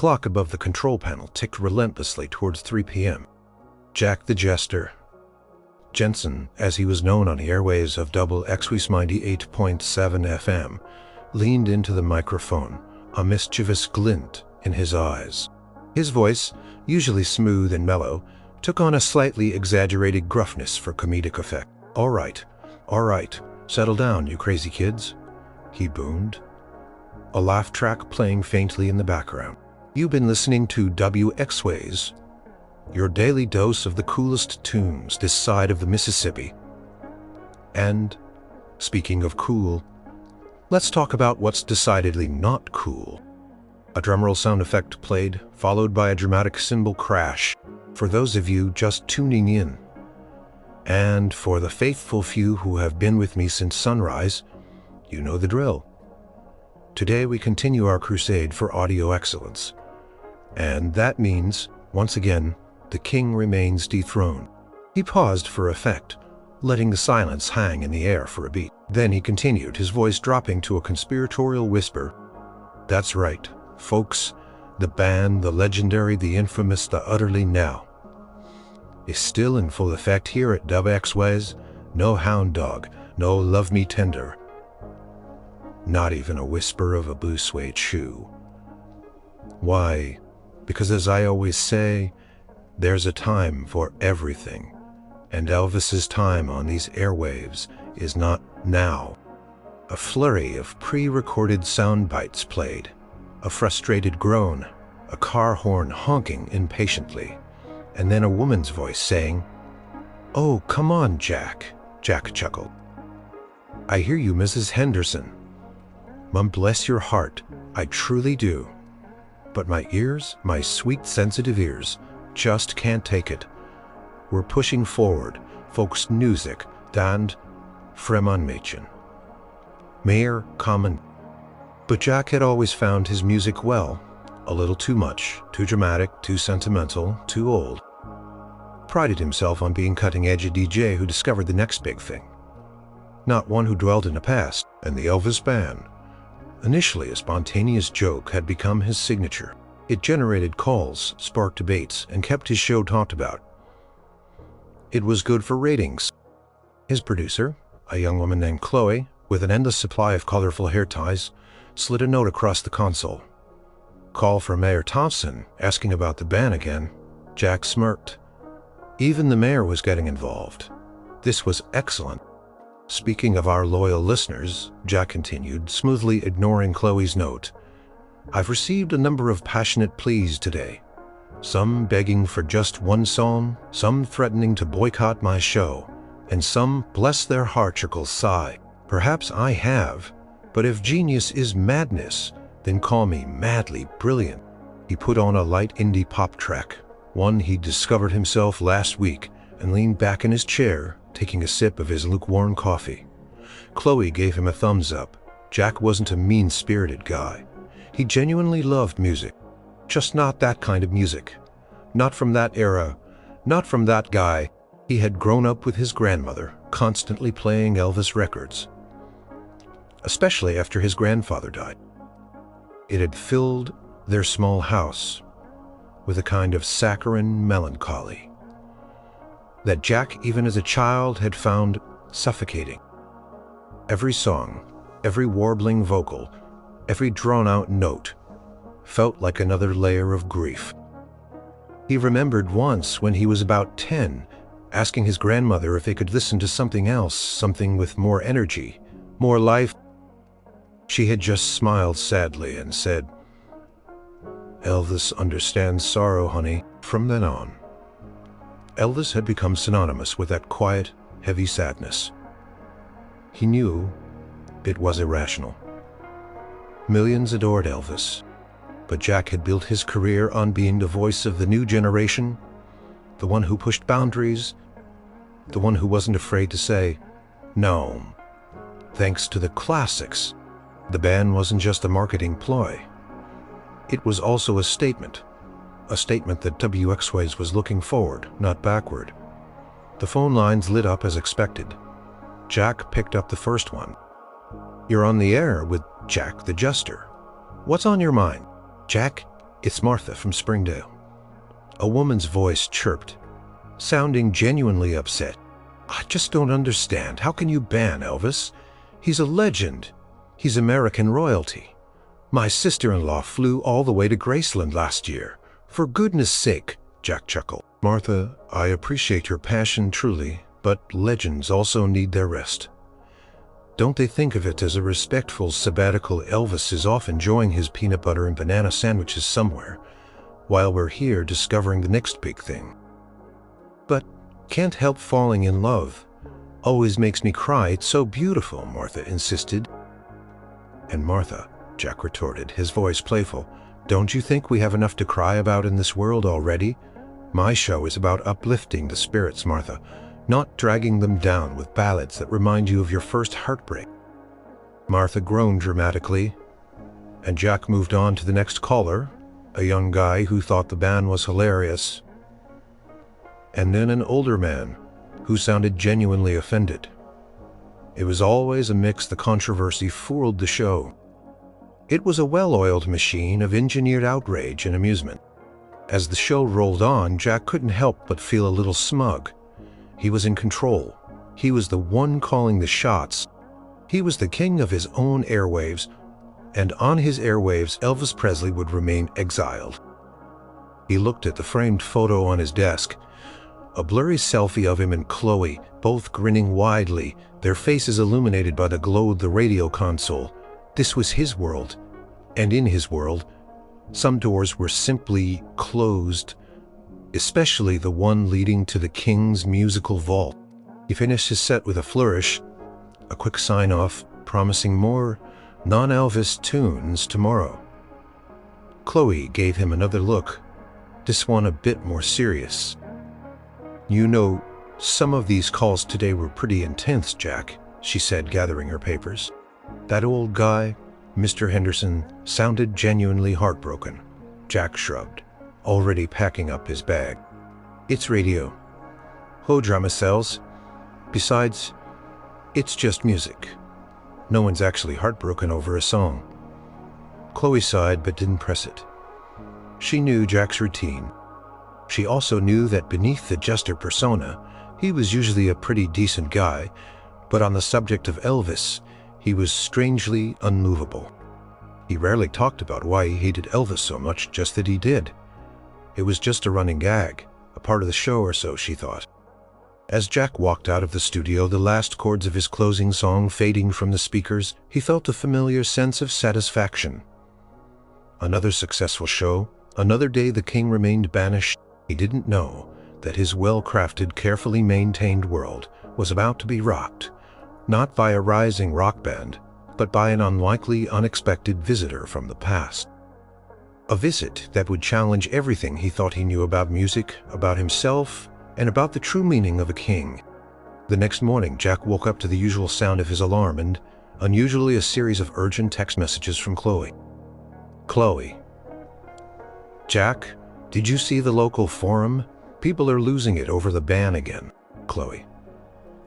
clock above the control panel ticked relentlessly towards 3 p.m. Jack the Jester, Jensen, as he was known on the airwaves of WXYZ 8.7 FM, leaned into the microphone, a mischievous glint in his eyes. His voice, usually smooth and mellow, took on a slightly exaggerated gruffness for comedic effect. All right, settle down, you crazy kids," he boomed, a laugh track playing faintly in the background. "You've been listening to WXYZ, your daily dose of the coolest tunes this side of the Mississippi. And, speaking of cool, let's talk about what's decidedly not cool." A drumroll sound effect played, followed by a dramatic cymbal crash, for those of you just tuning in. And for the faithful few who have been with me since sunrise, you know the drill. Today we continue our crusade for audio excellence. And that means, once again, the king remains dethroned. He paused for effect, letting the silence hang in the air for a beat. Then he continued, his voice dropping to a conspiratorial whisper. "That's right, folks, the band, the legendary, the infamous, the utterly now, is still in full effect here at WXYZ. No hound dog, no love me tender. Not even a whisper of a blue suede shoe. Why? Because as I always say, there's a time for everything, and Elvis's time on these airwaves is not now." A flurry of pre-recorded sound bites played, a frustrated groan, a car horn honking impatiently, and then a woman's voice saying, "Oh, come on, Jack." Jack chuckled. "I hear you, Mrs. Henderson. Mum, bless your heart, I truly do. But my ears, my sweet sensitive ears, just can't take it. We're pushing forward, folks music, and Fremonmädchen. Mehr kommen." But Jack had always found his music well, a little too much, too dramatic, too sentimental, too old. Prided himself on being cutting-edge, a DJ who discovered the next big thing. Not one who dwelled in the past, and the Elvis Band. Initially a spontaneous joke had become his signature. It generated calls, sparked debates, and kept his show talked about. It was good for ratings. His producer, a young woman named Chloe, with an endless supply of colorful hair ties, slid a note across the console. Call from Mayor Thompson, asking about the band again. Jack smirked. Even the mayor was getting involved. This was excellent. "Speaking of our loyal listeners," Jack continued, smoothly ignoring Chloe's note, "I've received a number of passionate pleas today. Some begging for just one song, some threatening to boycott my show, and some, bless their heartchicals, sigh. Perhaps I have, but if genius is madness, then call me madly brilliant." He put on a light indie pop track, one he discovered himself last week, and leaned back in his chair, taking a sip of his lukewarm coffee. Chloe gave him a thumbs up. Jack wasn't a mean-spirited guy. He genuinely loved music. Just not that kind of music. Not from that era. Not from that guy. He had grown up with his grandmother, constantly playing Elvis records. Especially after his grandfather died. It had filled their small house with a kind of saccharine melancholy that Jack, even as a child, had found suffocating. Every song, every warbling vocal, every drawn-out note felt like another layer of grief. He remembered once, when he was about 10, asking his grandmother if they could listen to something else, something with more energy, more life. She had just smiled sadly and said, "Elvis understands sorrow, honey." From then on, Elvis had become synonymous with that quiet, heavy sadness. He knew it was irrational. Millions adored Elvis, but Jack had built his career on being the voice of the new generation, the one who pushed boundaries, the one who wasn't afraid to say, "No." Thanks to the classics, the band wasn't just a marketing ploy. It was also a statement that WXYZ was looking forward, not backward. The phone lines lit up as expected. Jack picked up the first one. "You're on the air with Jack the Jester. What's on your mind?" "Jack, "It's Martha from Springdale." A woman's voice chirped, sounding genuinely upset. "I just don't understand. How can you ban Elvis? He's a legend. He's American royalty. My sister-in-law flew all the way to Graceland last year. For goodness sake," Jack chuckled. "Martha, I appreciate your passion truly, but legends also need their rest. Don't they think of it as a respectful sabbatical? Elvis is off enjoying his peanut butter and banana sandwiches somewhere, while we're here discovering the next big thing." "But can't help falling in love. Always makes me cry. It's so beautiful," Martha insisted. "And Martha," Jack retorted, his voice playful, "don't you think we have enough to cry about in this world already? My show is about uplifting the spirits, Martha, not dragging them down with ballads that remind you of your first heartbreak." Martha groaned dramatically, and Jack moved on to the next caller, a young guy who thought the ban was hilarious, and then an older man who sounded genuinely offended. It was always a mix. The controversy fooled the show. It was a well-oiled machine of engineered outrage and amusement. As the show rolled on, Jack couldn't help but feel a little smug. He was in control. He was the one calling the shots. He was the king of his own airwaves, and on his airwaves, Elvis Presley would remain exiled. He looked at the framed photo on his desk, a blurry selfie of him and Chloe, both grinning widely, their faces illuminated by the glow of the radio console. This was his world, and in his world, some doors were simply closed, especially the one leading to the King's musical vault. He finished his set with a flourish, a quick sign-off, promising more non-Elvis tunes tomorrow. Chloe gave him another look, this one a bit more serious. "You know, some of these calls today were pretty intense, Jack," she said, gathering her papers. "That old guy, Mr. Henderson, sounded genuinely heartbroken." Jack shrugged, already packing up his bag. "It's radio. Ho drama sells. Besides, it's just music. No one's actually heartbroken over a song." Chloe sighed but didn't press it. She knew Jack's routine. She also knew that beneath the Jester persona, he was usually a pretty decent guy, but on the subject of Elvis, he was strangely unmovable. He rarely talked about why he hated Elvis so much, just that he did. It was just a running gag, a part of the show or so, she thought. As Jack walked out of the studio, the last chords of his closing song fading from the speakers, he felt a familiar sense of satisfaction. Another successful show, another day the king remained banished. He didn't know that his well-crafted, carefully maintained world was about to be rocked, not by a rising rock band, but by an unlikely, unexpected visitor from the past. A visit that would challenge everything he thought he knew about music, about himself, and about the true meaning of a king. The next morning, Jack woke up to the usual sound of his alarm and, unusually, a series of urgent text messages from Chloe. "Chloe. Jack, did you see the local forum? People are losing it over the ban again." Chloe.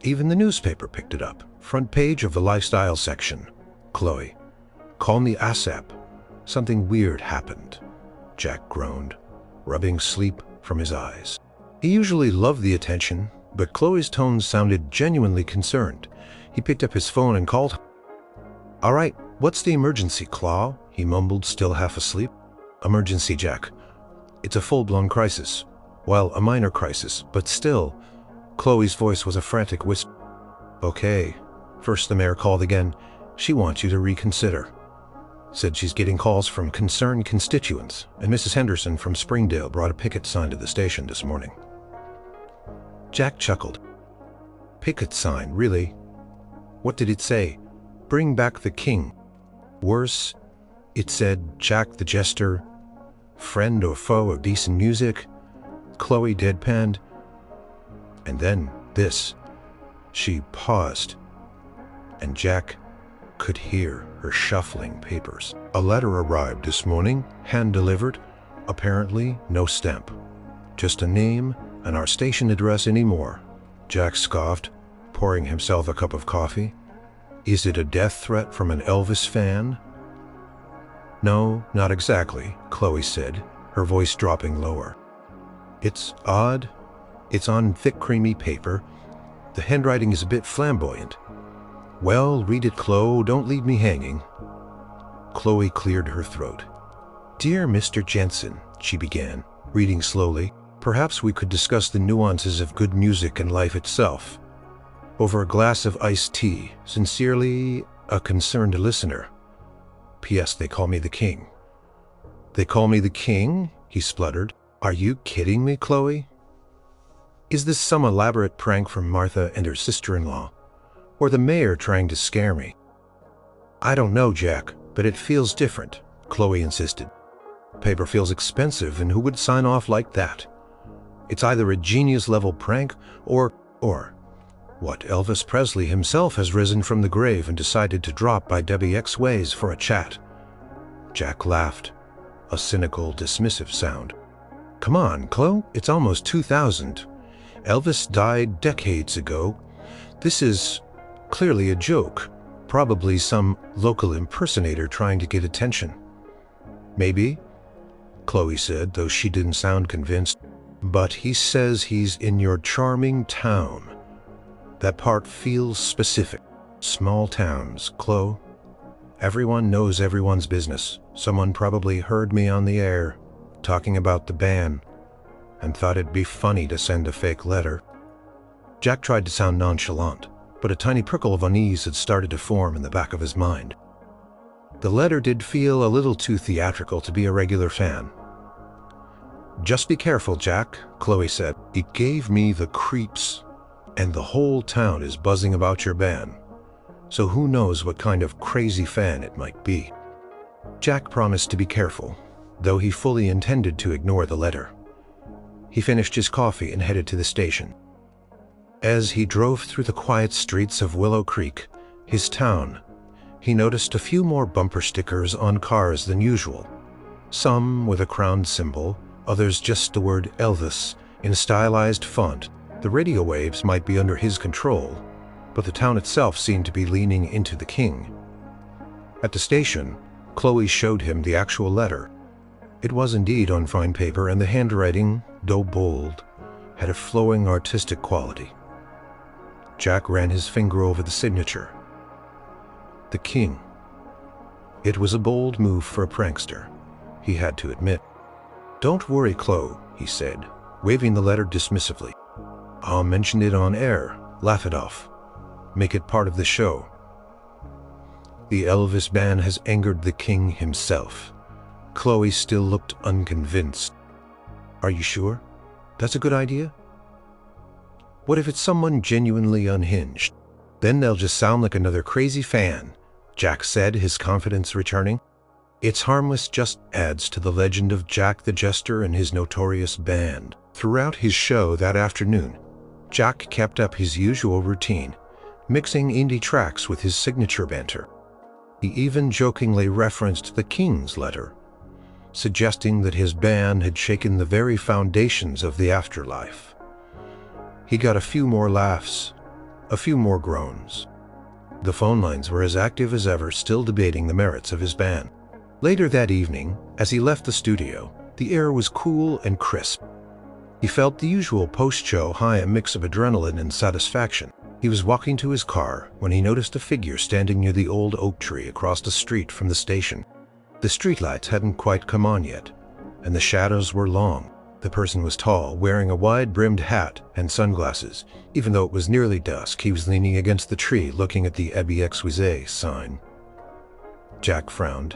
"Even the newspaper picked it up. Front page of the lifestyle section." Chloe. "Call me ASAP. Something weird happened." Jack groaned, rubbing sleep from his eyes. He usually loved the attention, but Chloe's tone sounded genuinely concerned. He picked up his phone and called. "All right, what's the emergency, Claw?" he mumbled, still half asleep. "Emergency, Jack. It's a full-blown crisis. Well, a minor crisis, but still." Chloe's voice was a frantic whisper. "Okay." First the mayor called again. "She wants you to reconsider. Said she's getting calls from concerned constituents, and Mrs. Henderson from Springdale brought a picket sign to the station this morning." Jack chuckled. "Picket sign, really? What did it say? Bring back the king? Worse, it said Jack the Jester, friend or foe of decent music?" Chloe deadpanned. "And then this." She paused, and Jack could hear her shuffling papers. "A letter arrived this morning, hand-delivered. Apparently no stamp. Just a name and our station address anymore." Jack scoffed, pouring himself a cup of coffee. "Is it a death threat from an Elvis fan?" "No, not exactly," Chloe said, her voice dropping lower. "It's odd. It's on thick, creamy paper. The handwriting is a bit flamboyant." "Well, read it, Chloe. Don't leave me hanging." Chloe cleared her throat. "Dear Mr. Jensen," she began, reading slowly, "perhaps we could discuss the nuances of good music and life itself. Over a glass of iced tea. Sincerely, a concerned listener. P.S. They call me the King." "They call me the King?" he spluttered. "Are you kidding me, Chloe? Is this some elaborate prank from Martha and her sister-in-law? Or the mayor trying to scare me?" "I don't know, Jack, but it feels different," Chloe insisted. "Paper feels expensive, and who would sign off like that? It's either a genius-level prank or what, Elvis Presley himself has risen from the grave and decided to drop by WXYZ for a chat." Jack laughed, a cynical, dismissive sound. "Come on, Chloe, it's almost 2000. Elvis died decades ago. This is clearly a joke, probably some local impersonator trying to get attention." "Maybe," Chloe said, though she didn't sound convinced. "But he says he's in your charming town. That part feels specific. Small towns, Chloe. Everyone knows everyone's business. Someone probably heard me on the air, talking about the band, and thought it'd be funny to send a fake letter." Jack tried to sound nonchalant, but a tiny prickle of unease had started to form in the back of his mind. The letter did feel a little too theatrical to be a regular fan. "Just be careful, Jack," Chloe said. "It gave me the creeps, and the whole town is buzzing about your band. So who knows what kind of crazy fan it might be." Jack promised to be careful, though he fully intended to ignore the letter. He finished his coffee and headed to the station. As he drove through the quiet streets of Willow Creek, his town, he noticed a few more bumper stickers on cars than usual. Some with a crowned symbol, others just the word Elvis in stylized font. The radio waves might be under his control, but the town itself seemed to be leaning into the King. At the station, Chloe showed him the actual letter. It was indeed on fine paper, and the handwriting, though bold, had a flowing artistic quality. Jack ran his finger over the signature. The King. It was a bold move for a prankster, he had to admit. "Don't worry, Chloe," he said, waving the letter dismissively. "I'll mention it on air, laugh it off, make it part of the show. The Elvis ban has angered the King himself." Chloe still looked unconvinced. "Are you sure? That's a good idea? What if it's someone genuinely unhinged? Then they'll just sound like another crazy fan," Jack said, his confidence returning. "It's harmless, just adds to the legend of Jack the Jester and his notorious band." Throughout his show that afternoon, Jack kept up his usual routine, mixing indie tracks with his signature banter. He even jokingly referenced the King's letter, suggesting that his band had shaken the very foundations of the afterlife. He got a few more laughs, a few more groans. The phone lines were as active as ever, still debating the merits of his band. Later that evening, as he left the studio, the air was cool and crisp. He felt the usual post-show high, a mix of adrenaline and satisfaction. He was walking to his car when he noticed a figure standing near the old oak tree across the street from the station. The streetlights hadn't quite come on yet, and the shadows were long. The person was tall, wearing a wide-brimmed hat and sunglasses. Even though it was nearly dusk, he was leaning against the tree, looking at the WXYZ sign. Jack frowned.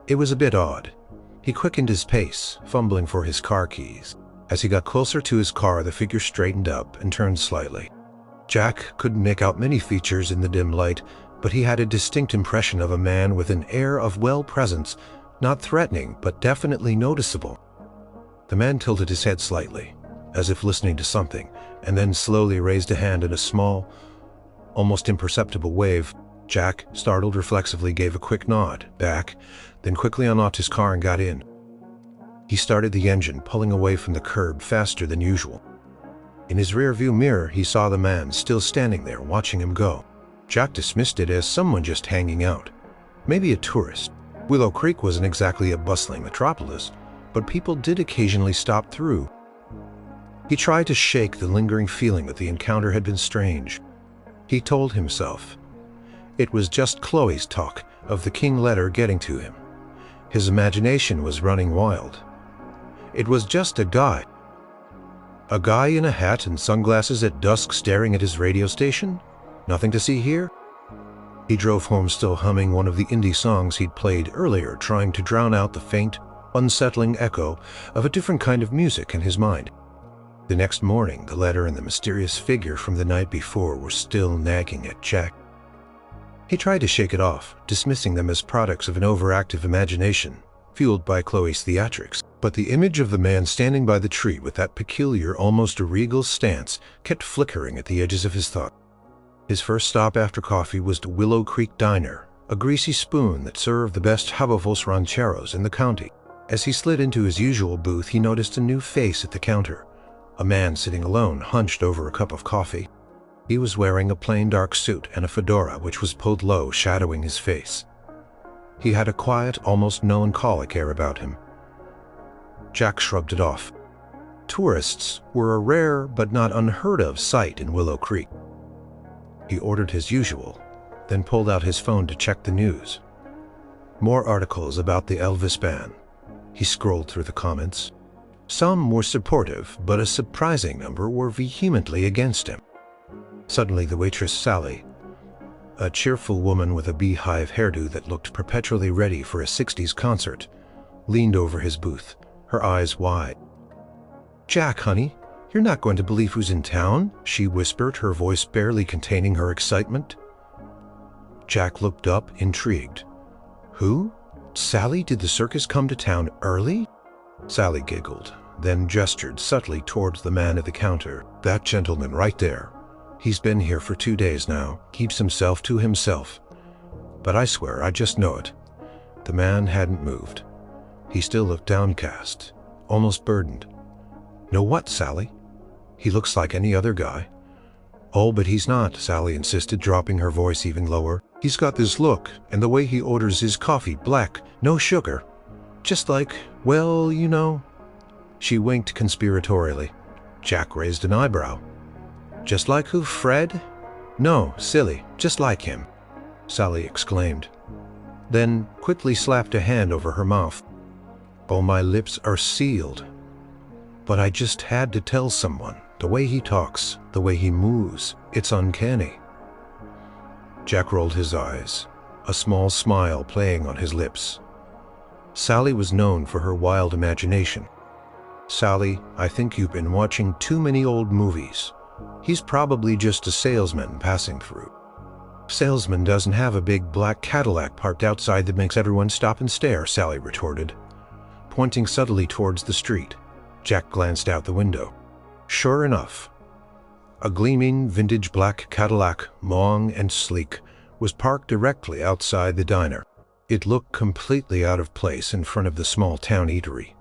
It was a bit odd. He quickened his pace, fumbling for his car keys. As he got closer to his car, the figure straightened up and turned slightly. Jack couldn't make out many features in the dim light, but he had a distinct impression of a man with an air of well-presence, not threatening, but definitely noticeable. The man tilted his head slightly, as if listening to something, and then slowly raised a hand in a small, almost imperceptible wave. Jack, startled, reflexively gave a quick nod back, then quickly unlocked his car and got in. He started the engine, pulling away from the curb faster than usual. In his rearview mirror, he saw the man still standing there, watching him go. Jack dismissed it as someone just hanging out, maybe a tourist. Willow Creek wasn't exactly a bustling metropolis, but people did occasionally stop through. He tried to shake the lingering feeling that the encounter had been strange. He told himself it was just Chloe's talk of the king letter getting to him. His imagination was running wild. It was just a guy. A guy in a hat and sunglasses at dusk staring at his radio station? Nothing to see here? He drove home still humming one of the indie songs he'd played earlier, trying to drown out the faint, unsettling echo of a different kind of music in his mind. The next morning, the letter and the mysterious figure from the night before were still nagging at Jack. He tried to shake it off, dismissing them as products of an overactive imagination, fueled by Chloe's theatrics. But the image of the man standing by the tree with that peculiar, almost regal stance kept flickering at the edges of his thought. His first stop after coffee was to Willow Creek Diner, a greasy spoon that served the best Havofos rancheros in the county. As he slid into his usual booth, he noticed a new face at the counter. A man sitting alone, hunched over a cup of coffee. He was wearing a plain dark suit and a fedora which was pulled low, shadowing his face. He had a quiet, almost melancholic air about him. Jack shrugged it off. Tourists were a rare but not unheard of sight in Willow Creek. He ordered his usual, then pulled out his phone to check the news. More articles about the Elvis ban. He scrolled through the comments. Some were supportive, but a surprising number were vehemently against him. Suddenly the waitress Sally, a cheerful woman with a beehive hairdo that looked perpetually ready for a 60s concert, leaned over his booth, her eyes wide. "Jack, honey, you're not going to believe who's in town," she whispered, her voice barely containing her excitement. Jack looked up, intrigued. "Who? Sally, did the circus come to town early?" Sally giggled, then gestured subtly towards the man at the counter. "That gentleman right there. He's been here for 2 days now, keeps himself to himself. But I swear, I just know it." The man hadn't moved. He still looked downcast, almost burdened. "Know what, Sally? He looks like any other guy." "Oh, but he's not," Sally insisted, dropping her voice even lower. "He's got this look, and the way he orders his coffee, black, no sugar. Just like, well, you know." She winked conspiratorially. Jack raised an eyebrow. "Just like who, Fred?" "No, silly, just like him," Sally exclaimed. Then quickly slapped a hand over her mouth. "Oh, my lips are sealed. But I just had to tell someone. The way he talks, the way he moves, it's uncanny." Jack rolled his eyes, a small smile playing on his lips. Sally was known for her wild imagination. "Sally, I think you've been watching too many old movies. He's probably just a salesman passing through." "Salesman doesn't have a big black Cadillac parked outside that makes everyone stop and stare," Sally retorted, pointing subtly towards the street. Jack glanced out the window. Sure enough, a gleaming vintage black Cadillac, long and sleek, was parked directly outside the diner. It looked completely out of place in front of the small town eatery.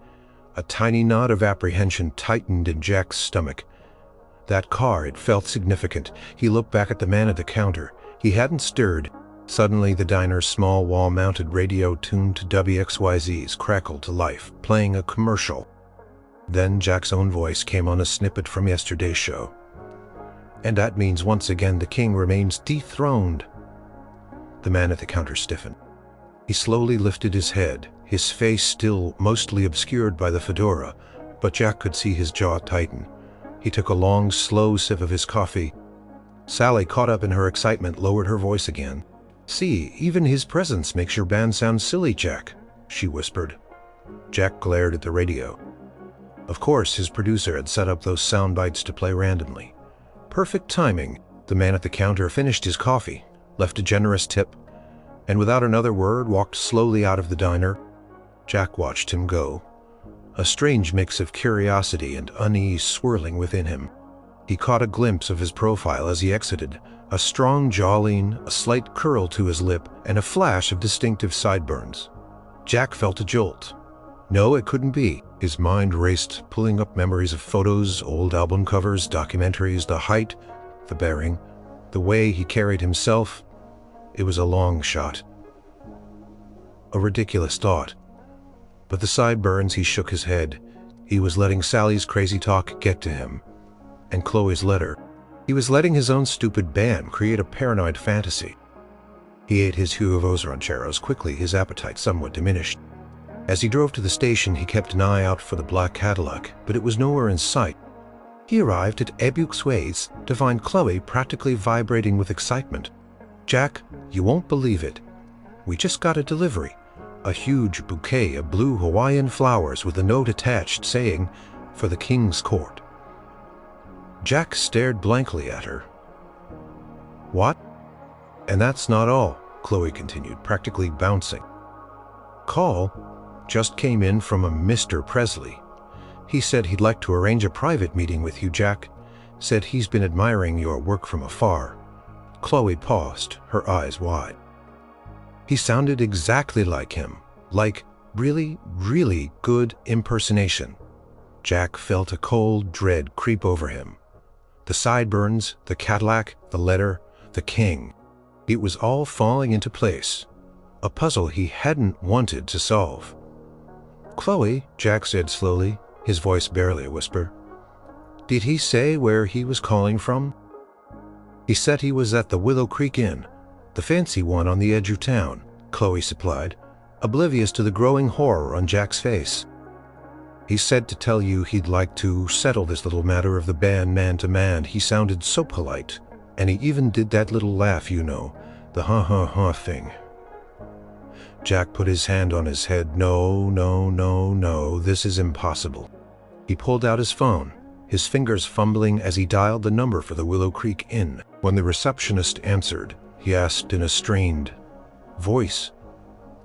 A tiny knot of apprehension tightened in Jack's stomach. That car, it felt significant. He looked back at the man at the counter. He hadn't stirred. Suddenly, the diner's small wall-mounted radio tuned to WXYZ's crackled to life, playing a commercial. Then Jack's own voice came on a snippet from yesterday's show. "And that means once again the king remains dethroned." The man at the counter stiffened. He slowly lifted his head, his face still mostly obscured by the fedora, but Jack could see his jaw tighten. He took a long, slow sip of his coffee. Sally, caught up in her excitement, lowered her voice again. "See, even his presence makes your band sound silly, Jack," she whispered. Jack glared at the radio. Of course, his producer had set up those sound bites to play randomly. Perfect timing. The man at the counter finished his coffee, left a generous tip, and without another word walked slowly out of the diner. Jack watched him go, a strange mix of curiosity and unease swirling within him. He caught a glimpse of his profile as he exited, a strong jawline, a slight curl to his lip, and a flash of distinctive sideburns. Jack felt a jolt. No, it couldn't be. His mind raced, pulling up memories of photos, old album covers, documentaries, the height, the bearing, the way he carried himself. It was a long shot. A ridiculous thought. But the sideburns, he shook his head. He was letting Sally's crazy talk get to him. And Chloe's letter. He was letting his own stupid band create a paranoid fantasy. He ate his huevos rancheros quickly, his appetite somewhat diminished. As he drove to the station, he kept an eye out for the black Cadillac, but it was nowhere in sight. He arrived at WXYZ to find Chloe practically vibrating with excitement. "Jack, you won't believe it. We just got a delivery. A huge bouquet of blue Hawaiian flowers with a note attached saying, 'For the King's Court.'" Jack stared blankly at her. "What?" "And that's not all," Chloe continued, practically bouncing. "Call just came in from a Mr. Presley. He said he'd like to arrange a private meeting with you, Jack. Said he's been admiring your work from afar." Chloe paused, her eyes wide. He sounded exactly like him, like really, really good impersonation. Jack felt a cold dread creep over him. The sideburns, the Cadillac, the letter, the king. It was all falling into place. A puzzle he hadn't wanted to solve. "Chloe," Jack said slowly, his voice barely a whisper. "Did he say where he was calling from?" "He said he was at the Willow Creek Inn, the fancy one on the edge of town," Chloe supplied, oblivious to the growing horror on Jack's face. "He said to tell you he'd like to settle this little matter of the band man to man." He sounded so polite, and he even did that little laugh, you know, the ha thing. Jack put his hand on his head. No, this is impossible." He pulled out his phone, his fingers fumbling as he dialed the number for the Willow Creek Inn. When the receptionist answered, he asked in a strained voice,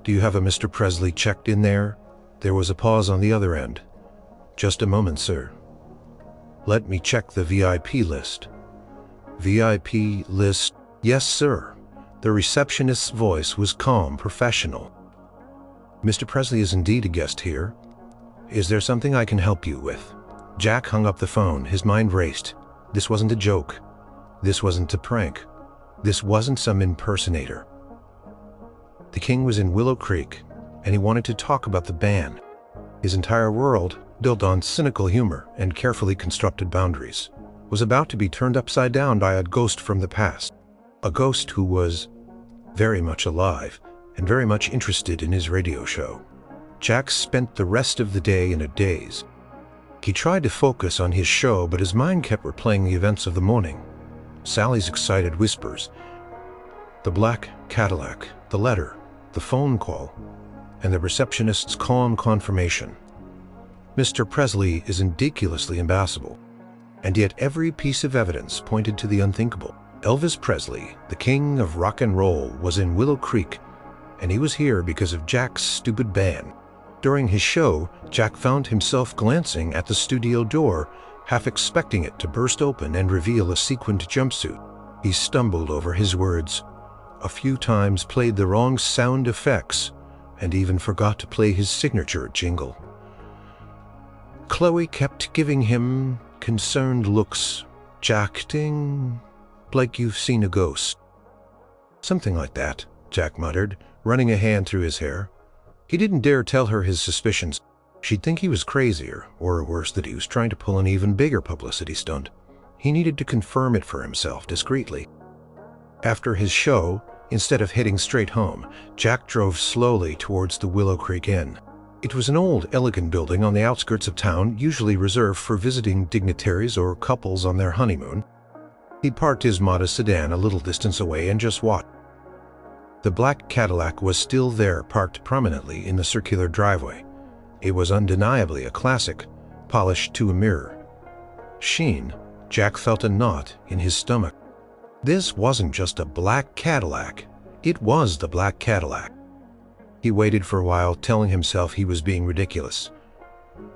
"Do you have a Mr. Presley checked in there?" There was a pause on the other end. "Just a moment, sir. Let me check the VIP list." "VIP list? Yes, sir." The receptionist's voice was calm, professional. "Mr. Presley is indeed a guest here. Is there something I can help you with?" Jack hung up the phone. His mind raced. This wasn't a joke. This wasn't a prank. This wasn't some impersonator. The king was in Willow Creek, and he wanted to talk about the band. His entire world, built on cynical humor and carefully constructed boundaries, was about to be turned upside down by a ghost from the past. A ghost who was very much alive and very much interested in his radio show. Jack spent the rest of the day in a daze. He tried to focus on his show, but his mind kept replaying the events of the morning. Sally's excited whispers, the black Cadillac, the letter, the phone call, and the receptionist's calm confirmation. Mr. Presley is ridiculously imbecile, and yet every piece of evidence pointed to the unthinkable. Elvis Presley, the king of rock and roll, was in Willow Creek, and he was here because of Jack's stupid band. During his show, Jack found himself glancing at the studio door, half expecting it to burst open and reveal a sequined jumpsuit. He stumbled over his words, a few times played the wrong sound effects, and even forgot to play his signature jingle. Chloe kept giving him concerned looks. "Jack, ding, like you've seen a ghost." "Something like that," Jack muttered, running a hand through his hair. He didn't dare tell her his suspicions. She'd think he was crazier, or worse, that he was trying to pull an even bigger publicity stunt. He needed to confirm it for himself discreetly. After his show, instead of heading straight home, Jack drove slowly towards the Willow Creek Inn. It was an old, elegant building on the outskirts of town, usually reserved for visiting dignitaries or couples on their honeymoon. He parked his modest sedan a little distance away and just watched. The black Cadillac was still there, parked prominently in the circular driveway. It was undeniably a classic, polished to a mirror. Sheen, Jack felt a knot in his stomach. This wasn't just a black Cadillac. It was the black Cadillac. He waited for a while, telling himself he was being ridiculous.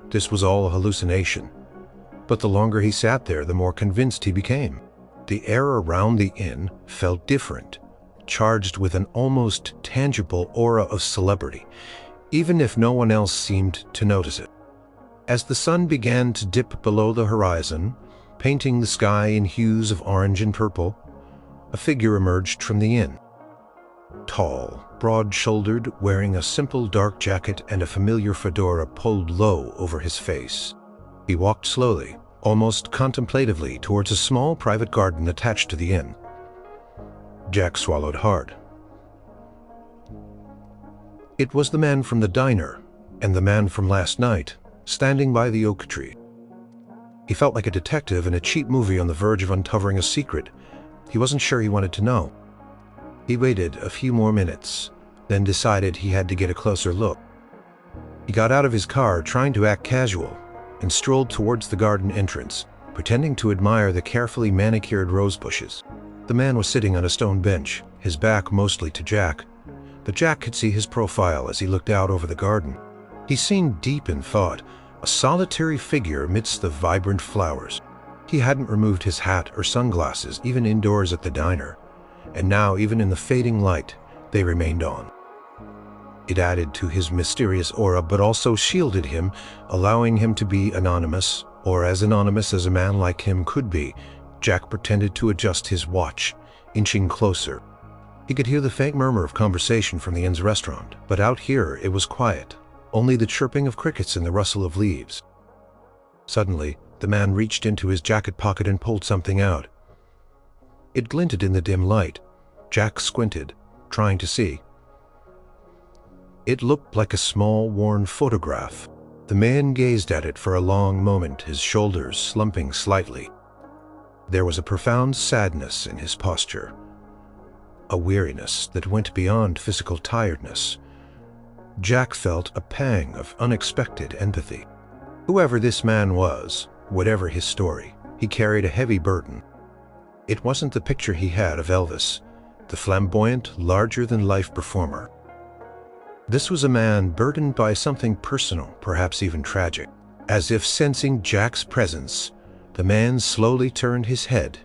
This was all a hallucination. But the longer he sat there, the more convinced he became. The air around the inn felt different, charged with an almost tangible aura of celebrity, even if no one else seemed to notice it. As the sun began to dip below the horizon, painting the sky in hues of orange and purple, a figure emerged from the inn. Tall, broad-shouldered, wearing a simple dark jacket and a familiar fedora pulled low over his face. He walked slowly, almost contemplatively, towards a small private garden attached to the inn. Jack swallowed hard. It was the man from the diner, and the man from last night, standing by the oak tree. He felt like a detective in a cheap movie on the verge of uncovering a secret. He wasn't sure he wanted to know. He waited a few more minutes, then decided he had to get a closer look. He got out of his car, trying to act casual, and strolled towards the garden entrance, pretending to admire the carefully manicured rose bushes. The man was sitting on a stone bench, his back mostly to Jack, but Jack could see his profile as he looked out over the garden. He seemed deep in thought, a solitary figure amidst the vibrant flowers. He hadn't removed his hat or sunglasses, even indoors at the diner, and now, even in the fading light, they remained on. It added to his mysterious aura, but also shielded him, allowing him to be anonymous, or as anonymous as a man like him could be. Jack pretended to adjust his watch, inching closer. He could hear the faint murmur of conversation from the inn's restaurant, but out here it was quiet, only the chirping of crickets and the rustle of leaves. Suddenly, the man reached into his jacket pocket and pulled something out. It glinted in the dim light. Jack squinted, trying to see. It looked like a small, worn photograph. The man gazed at it for a long moment, his shoulders slumping slightly. There was a profound sadness in his posture, a weariness that went beyond physical tiredness. Jack felt a pang of unexpected empathy. Whoever this man was, whatever his story, he carried a heavy burden. It wasn't the picture he had of Elvis, the flamboyant, larger-than-life performer. This was a man burdened by something personal, perhaps even tragic. As if sensing Jack's presence, the man slowly turned his head.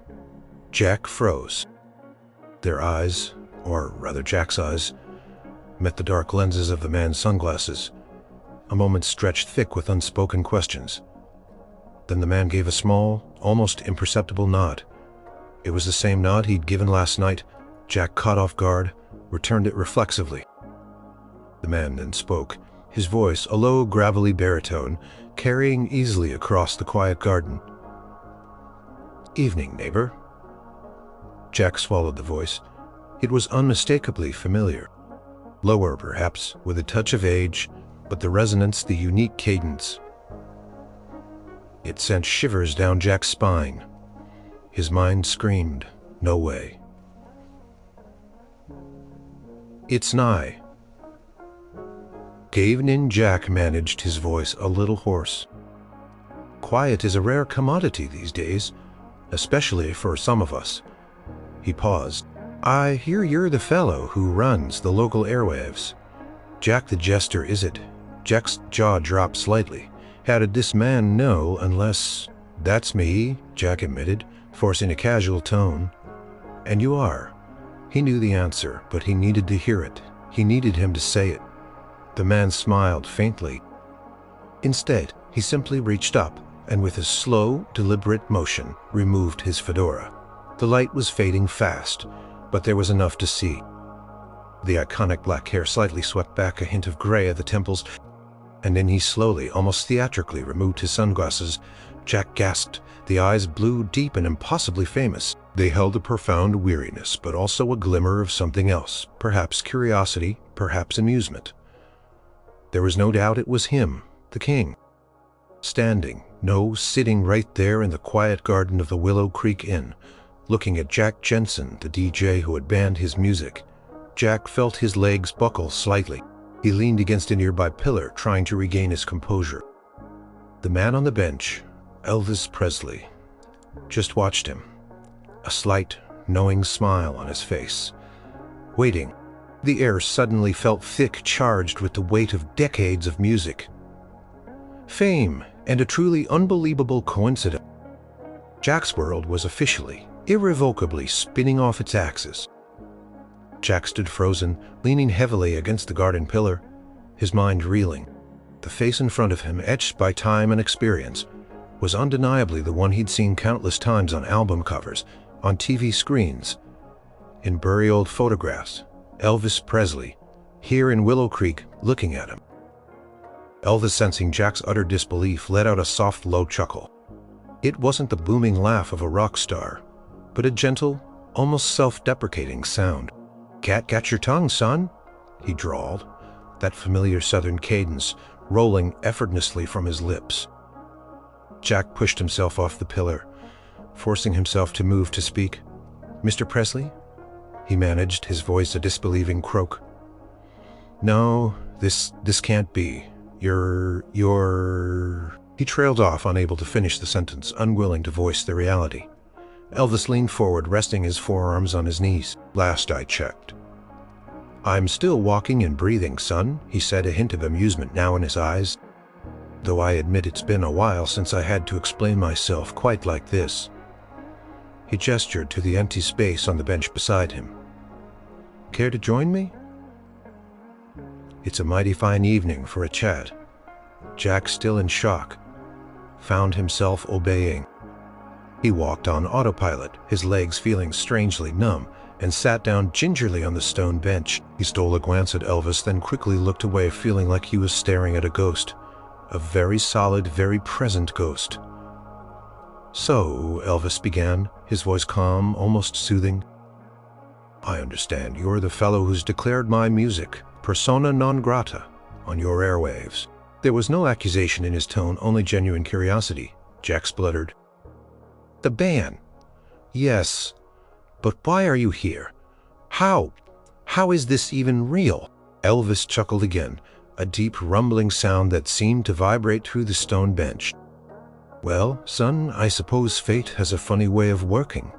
Jack froze. Their eyes, or rather Jack's eyes, met the dark lenses of the man's sunglasses. A moment stretched thick with unspoken questions. Then the man gave a small, almost imperceptible nod. It was the same nod he'd given last night. Jack, caught off guard, returned it reflexively. The man then spoke, his voice a low, gravelly baritone, carrying easily across the quiet garden. "Evening, neighbor." Jack swallowed the voice. It was unmistakably familiar. Lower, perhaps, with a touch of age, but the resonance, the unique cadence. It sent shivers down Jack's spine. His mind screamed, "No way." "It's nigh." Evening, Jack managed, his voice a little hoarse. Quiet is a rare commodity these days, especially for some of us. He paused. "I hear you're the fellow who runs the local airwaves. Jack the Jester, is it?" Jack's jaw dropped slightly. How did this man know unless... "That's me," Jack admitted, forcing a casual tone. "And you are." He knew the answer, but he needed to hear it. He needed him to say it. The man smiled faintly. Instead, he simply reached up and with a slow, deliberate motion, removed his fedora. The light was fading fast, but there was enough to see. The iconic black hair slightly swept back, a hint of gray at the temples, and then he slowly, almost theatrically, removed his sunglasses. Jack gasped. The eyes, blue, deep, and impossibly famous. They held a profound weariness, but also a glimmer of something else, perhaps curiosity, perhaps amusement. There was no doubt it was him, the king. Standing, no, sitting right there in the quiet garden of the Willow Creek Inn, looking at Jack Jensen, the DJ who had banned his music. Jack felt his legs buckle slightly. He leaned against a nearby pillar, trying to regain his composure. The man on the bench, Elvis Presley, just watched him, a slight, knowing smile on his face, waiting. The air suddenly felt thick, charged with the weight of decades of music. Fame, and a truly unbelievable coincidence. Jack's world was officially, irrevocably spinning off its axis. Jack stood frozen, leaning heavily against the garden pillar, his mind reeling. The face in front of him, etched by time and experience, was undeniably the one he'd seen countless times on album covers, on TV screens, in blurry old photographs. Elvis Presley, here in Willow Creek, looking at him. Elvis, sensing Jack's utter disbelief, let out a soft, low chuckle. It wasn't the booming laugh of a rock star, but a gentle, almost self-deprecating sound. "Cat got your tongue, son," he drawled, that familiar southern cadence rolling effortlessly from his lips. Jack pushed himself off the pillar, forcing himself to move to speak. "Mr. Presley?" he managed, his voice a disbelieving croak. "No, this can't be. You're... He trailed off, unable to finish the sentence, unwilling to voice the reality. Elvis leaned forward, resting his forearms on his knees. "Last I checked." "I'm still walking and breathing, son," he said, a hint of amusement now in his eyes. "Though I admit it's been a while since I had to explain myself quite like this." He gestured to the empty space on the bench beside him. "Care to join me?" It's a mighty fine evening for a chat. Jack, still in shock, found himself obeying. He walked on autopilot, his legs feeling strangely numb, and sat down gingerly on the stone bench. He stole a glance at Elvis, then quickly looked away, feeling like he was staring at a ghost. A very solid, very present ghost. "So," Elvis began, his voice calm, almost soothing. "I understand you're the fellow who's declared my music persona non grata on your airwaves." There was no accusation in his tone, only genuine curiosity. Jack spluttered. "The ban? Yes. But why are you here? How is this even real?" Elvis chuckled again, a deep rumbling sound that seemed to vibrate through the stone bench. "Well, son, I suppose fate has a funny way of working.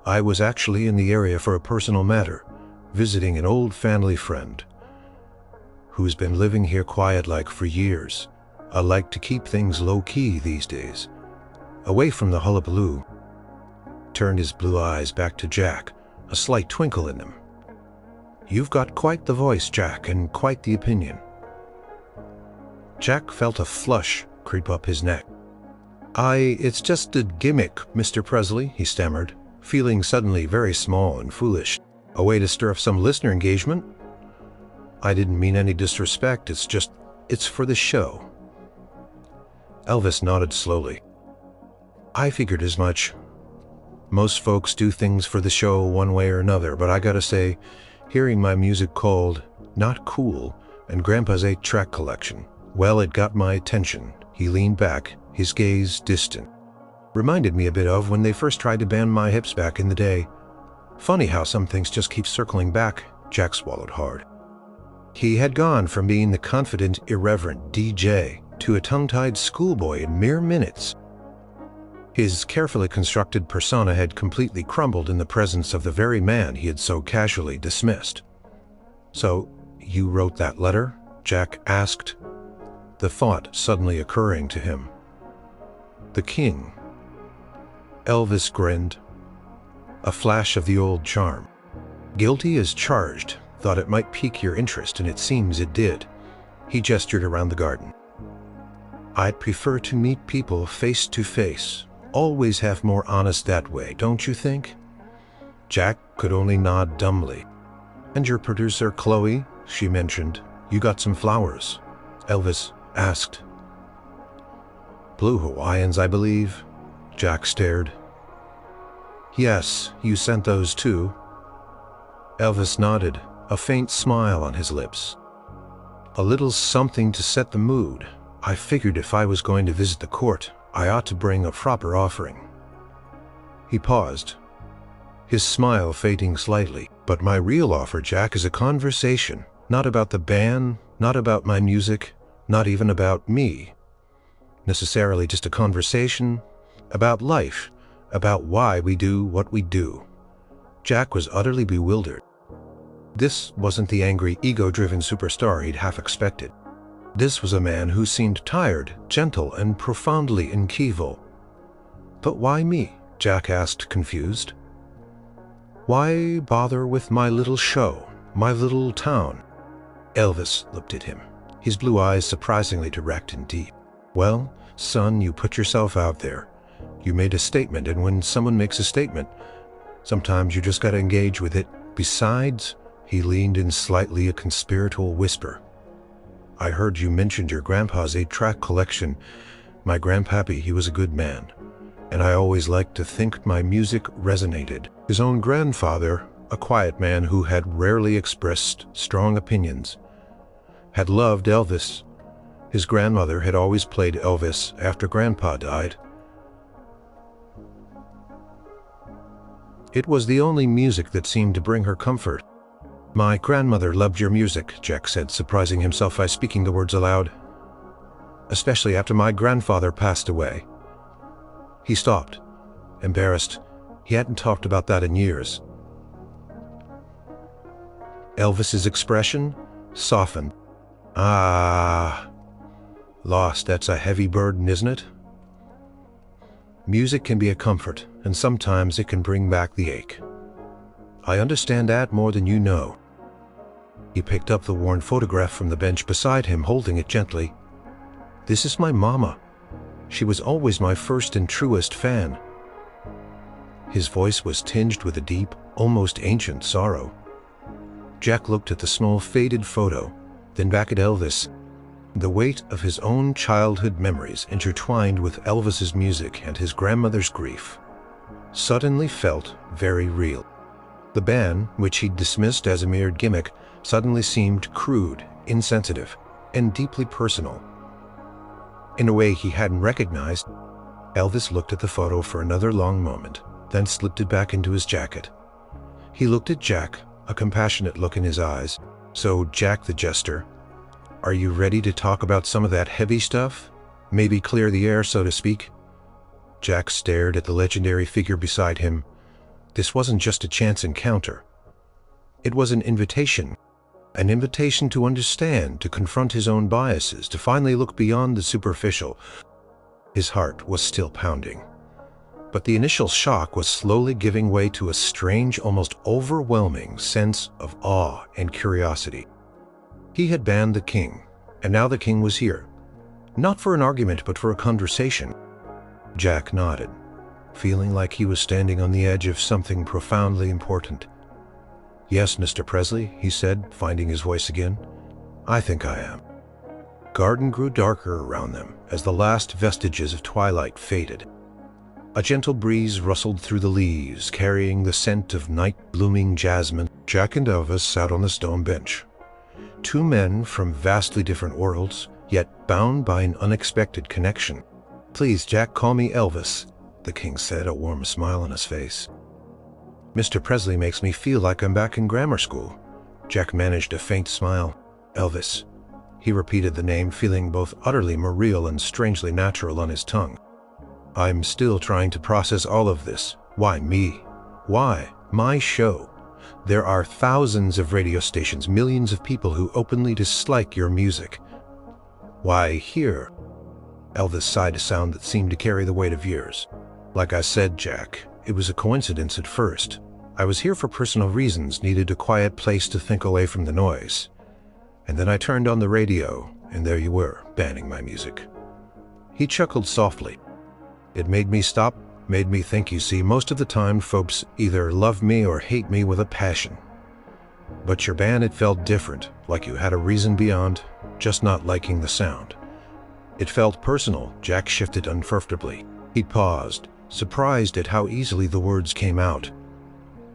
I was actually in the area for a personal matter, visiting an old family friend who's been living here quiet-like for years. I like to keep things low-key these days, away from the hullabaloo." Turned his blue eyes back to Jack, a slight twinkle in them. "You've got quite the voice, Jack, and quite the opinion." Jack felt a flush creep up his neck. It's just a gimmick, Mr. Presley," he stammered, feeling suddenly very small and foolish. "A way to stir up some listener engagement? I didn't mean any disrespect, it's for the show." Elvis nodded slowly. "I figured as much. Most folks do things for the show one way or another, but I gotta say, hearing my music called Not Cool and Grandpa's 8-track collection, well, it got my attention." He leaned back, his gaze distant. "Reminded me a bit of when they first tried to ban my hips back in the day. Funny how some things just keep circling back." Jack swallowed hard. He had gone from being the confident, irreverent DJ to a tongue-tied schoolboy in mere minutes. His carefully constructed persona had completely crumbled in the presence of the very man he had so casually dismissed. "So, you wrote that letter?" Jack asked, the thought suddenly occurring to him. "The king?" Elvis grinned. A flash of the old charm. "Guilty as charged. Thought it might pique your interest, and it seems it did." He gestured around the garden. "I'd prefer to meet people face to face. Always have more honest that way, don't you think?" Jack could only nod dumbly. "And your producer, Chloe," she mentioned. "You got some flowers?" Elvis asked. "Blue Hawaiians, I believe." Jack stared. "Yes, you sent those too." Elvis nodded, a faint smile on his lips. "A little something to set the mood. I figured if I was going to visit the court, I ought to bring a proper offering." He paused, his smile fading slightly. "But my real offer, Jack, is a conversation. Not about the ban, not about my music, not even about me. Necessarily just a conversation about life, about why we do what we do." Jack was utterly bewildered. This wasn't the angry, ego-driven superstar he'd half expected. This was a man who seemed tired, gentle, and profoundly inquisitive. "But why me?" Jack asked, confused. "Why bother with my little show, my little town?" Elvis looked at him, his blue eyes surprisingly direct and deep. "Well, son, you put yourself out there. You made a statement, and when someone makes a statement, sometimes you just gotta engage with it. Besides, He leaned in slightly, a conspiratorial whisper. "I heard you mentioned your grandpa's 8-track collection. My grandpappy, he was a good man, and I always liked to think my music resonated." His own grandfather, a quiet man who had rarely expressed strong opinions, had loved Elvis. His grandmother had always played Elvis after Grandpa died. It was the only music that seemed to bring her comfort. "My grandmother loved your music," Jack said, surprising himself by speaking the words aloud. "Especially after my grandfather passed away." He stopped, embarrassed. He hadn't talked about that in years. Elvis's expression softened. "Ah, lost, that's a heavy burden, isn't it? Music can be a comfort, and sometimes it can bring back the ache. I understand that more than you know." He picked up the worn photograph from the bench beside him, holding it gently. "This is my mama. She was always my first and truest fan." His voice was tinged with a deep, almost ancient sorrow. Jack looked at the small, faded photo, then back at Elvis. The weight of his own childhood memories, intertwined with Elvis's music and his grandmother's grief, suddenly felt very real. The band, which he'd dismissed as a mere gimmick, suddenly seemed crude, insensitive, and deeply personal. In a way he hadn't recognized. Elvis looked at the photo for another long moment, then slipped it back into his jacket. He looked at Jack, a compassionate look in his eyes. "So, Jack the Jester, are you ready to talk about some of that heavy stuff? Maybe clear the air, so to speak?" Jack stared at the legendary figure beside him. This wasn't just a chance encounter. It was an invitation to understand, to confront his own biases, to finally look beyond the superficial. His heart was still pounding, but the initial shock was slowly giving way to a strange, almost overwhelming sense of awe and curiosity. He had banned the king, and now the king was here. Not for an argument, but for a conversation. Jack nodded, feeling like he was standing on the edge of something profoundly important. "Yes, Mr. Presley," he said, finding his voice again. "I think I am." Garden grew darker around them as the last vestiges of twilight faded. A gentle breeze rustled through the leaves, carrying the scent of night-blooming jasmine. Jack and Elvis sat on the stone bench. Two men from vastly different worlds, yet bound by an unexpected connection. "Please, Jack, call me Elvis," the king said, a warm smile on his face. "Mr. Presley makes me feel like I'm back in grammar school." Jack managed a faint smile. "Elvis." He repeated the name, feeling both utterly surreal and strangely natural on his tongue. "I'm still trying to process all of this. Why me? Why my show? There are thousands of radio stations, millions of people who openly dislike your music. Why here?" Elvis sighed, a sound that seemed to carry the weight of years. "Like I said, Jack, it was a coincidence at first. I was here for personal reasons, needed a quiet place to think away from the noise. And then I turned on the radio, and there you were, banning my music." He chuckled softly. "It made me stop, made me think. You see, most of the time folks either love me or hate me with a passion. But your band, it felt different, like you had a reason beyond just not liking the sound. It felt personal." Jack shifted uncomfortably. He paused, surprised at how easily the words came out.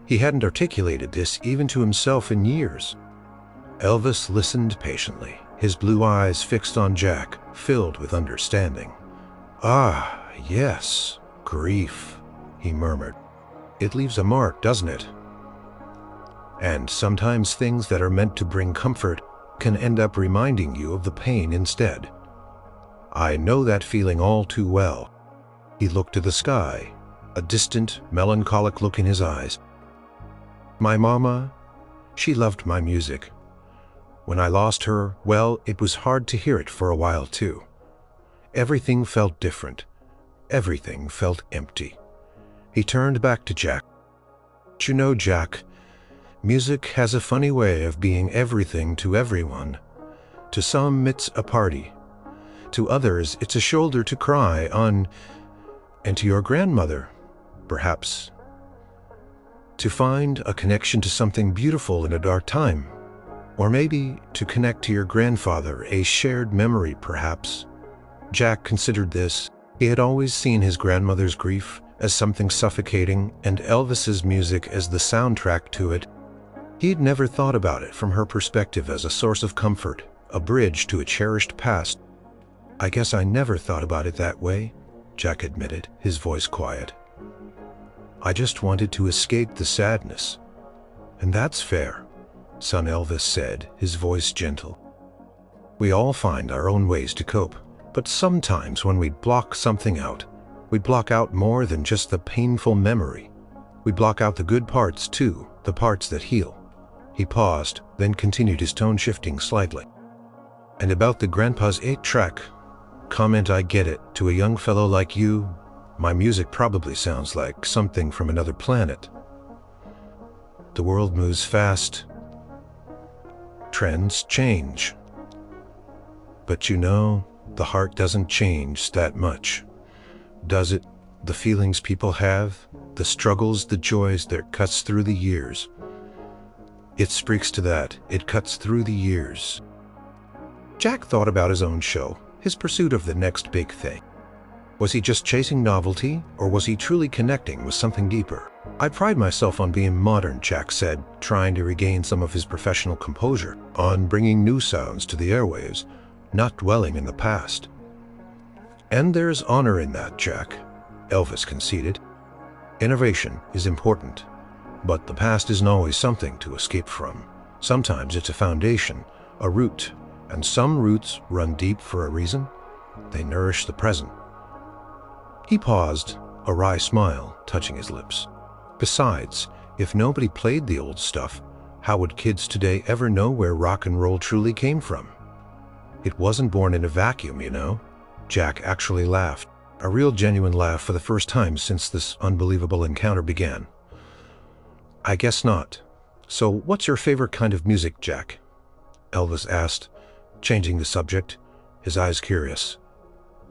He hadn't articulated this even to himself in years. Elvis listened patiently, his blue eyes fixed on Jack, filled with understanding. "Ah, yes, grief," he murmured. "It leaves a mark, doesn't it? And sometimes things that are meant to bring comfort can end up reminding you of the pain instead. I know that feeling all too well." He looked to the sky, a distant, melancholic look in his eyes. "My mama, she loved my music. When I lost her, well, it was hard to hear it for a while too. Everything felt different. Everything felt empty." He turned back to Jack. "You know, Jack, music has a funny way of being everything to everyone. To some, it's a party. To others, it's a shoulder to cry on. And to your grandmother, perhaps, To find a connection to something beautiful in a dark time. Or maybe to connect to your grandfather, a shared memory perhaps. Jack considered this. He had always seen his grandmother's grief as something suffocating and Elvis's music as the soundtrack to it. He'd never thought about it from her perspective as a source of comfort, a bridge to a cherished past. "I guess I never thought about it that way," Jack admitted, his voice quiet. "I just wanted to escape the sadness." "And that's fair," son Elvis said, his voice gentle. "We all find our own ways to cope, but sometimes when we block something out, we block out more than just the painful memory. We block out the good parts too, the parts that heal." He paused, then continued, his tone shifting slightly. "And about the Grandpa's 8-track comment, I get it. To a young fellow like you, my music probably sounds like something from another planet. The world moves fast. Trends change. But you know, the heart doesn't change that much, does it? The feelings people have, the struggles, the joys, that cuts through the years. It speaks to that. It cuts through the years." Jack thought about his own show, his pursuit of the next big thing. Was he just chasing novelty, or was he truly connecting with something deeper? "I pride myself on being modern," Jack said, trying to regain some of his professional composure, "on bringing new sounds to the airwaves, not dwelling in the past." "And there's honor in that, Jack," Elvis conceded. "Innovation is important, but the past isn't always something to escape from. Sometimes it's a foundation, a root, and some roots run deep for a reason. They nourish the present." He paused, a wry smile touching his lips. "Besides, if nobody played the old stuff, how would kids today ever know where rock and roll truly came from? It wasn't born in a vacuum, you know." Jack actually laughed, a real genuine laugh for the first time since this unbelievable encounter began. "I guess not. So what's your favorite kind of music, Jack?" Elvis asked, changing the subject, his eyes curious.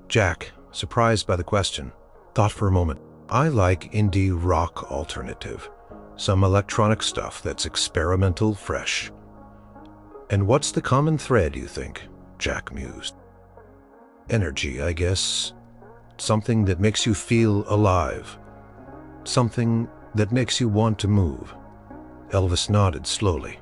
Jack, surprised by the question, thought for a moment. "I like indie rock alternative. Some electronic stuff that's experimental, fresh." "And what's the common thread, you think?" Jack mused. "Energy, I guess. Something that makes you feel alive. Something that makes you want to move." Elvis nodded slowly,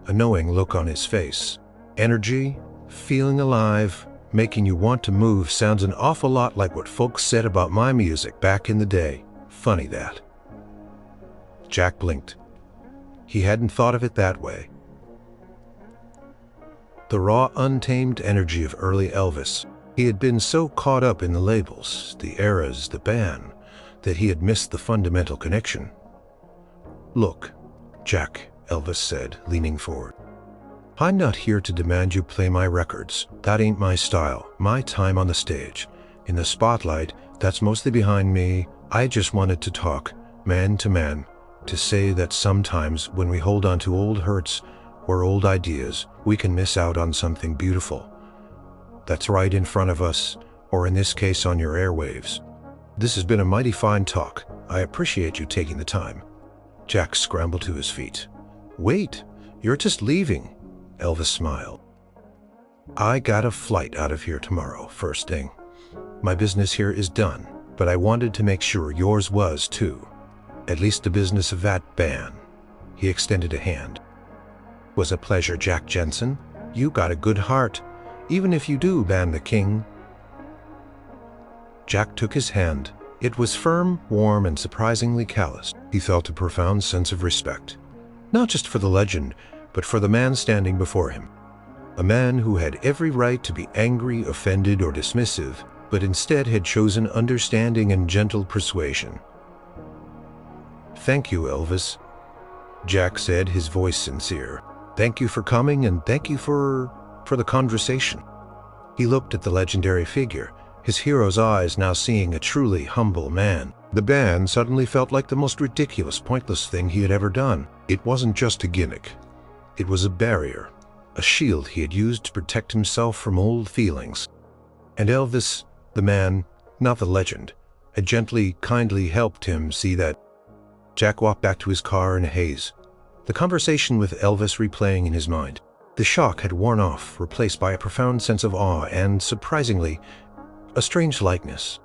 a knowing look on his face. "Energy, feeling alive, making you want to move sounds an awful lot like what folks said about my music back in the day. Funny that." Jack blinked. He hadn't thought of it that way. The raw, untamed energy of early Elvis. He had been so caught up in the labels, the eras, the band, that he had missed the fundamental connection. "Look, Jack," Elvis said, leaning forward. "I'm not here to demand you play my records. That ain't my style, my time on the stage. In the spotlight, that's mostly behind me. I just wanted to talk, man to man, to say that sometimes when we hold on to old hurts or old ideas, we can miss out on something beautiful that's right in front of us, or in this case on your airwaves. This has been a mighty fine talk. I appreciate you taking the time." Jack scrambled to his feet. "Wait, you're just leaving?" Elvis smiled. "I got a flight out of here tomorrow, first thing. My business here is done, but I wanted to make sure yours was too. At least the business of that band." He extended a hand. "Was a pleasure, Jack Jensen. You got a good heart, even if you do ban the king." Jack took his hand. It was firm, warm, and surprisingly calloused. He felt a profound sense of respect, not just for the legend, but for the man standing before him. A man who had every right to be angry, offended, or dismissive, but instead had chosen understanding and gentle persuasion. "Thank you, Elvis," Jack said, his voice sincere. "Thank you for coming, and thank you for the conversation." He looked at the legendary figure, his hero's eyes now seeing a truly humble man. The band suddenly felt like the most ridiculous, pointless thing he had ever done. It wasn't just a gimmick. It was a barrier, a shield he had used to protect himself from old feelings. And Elvis, the man, not the legend, had gently, kindly helped him see that Jack walked back to his car in a haze, the conversation with Elvis replaying in his mind. The shock had worn off, replaced by a profound sense of awe and, surprisingly, a strange lightness.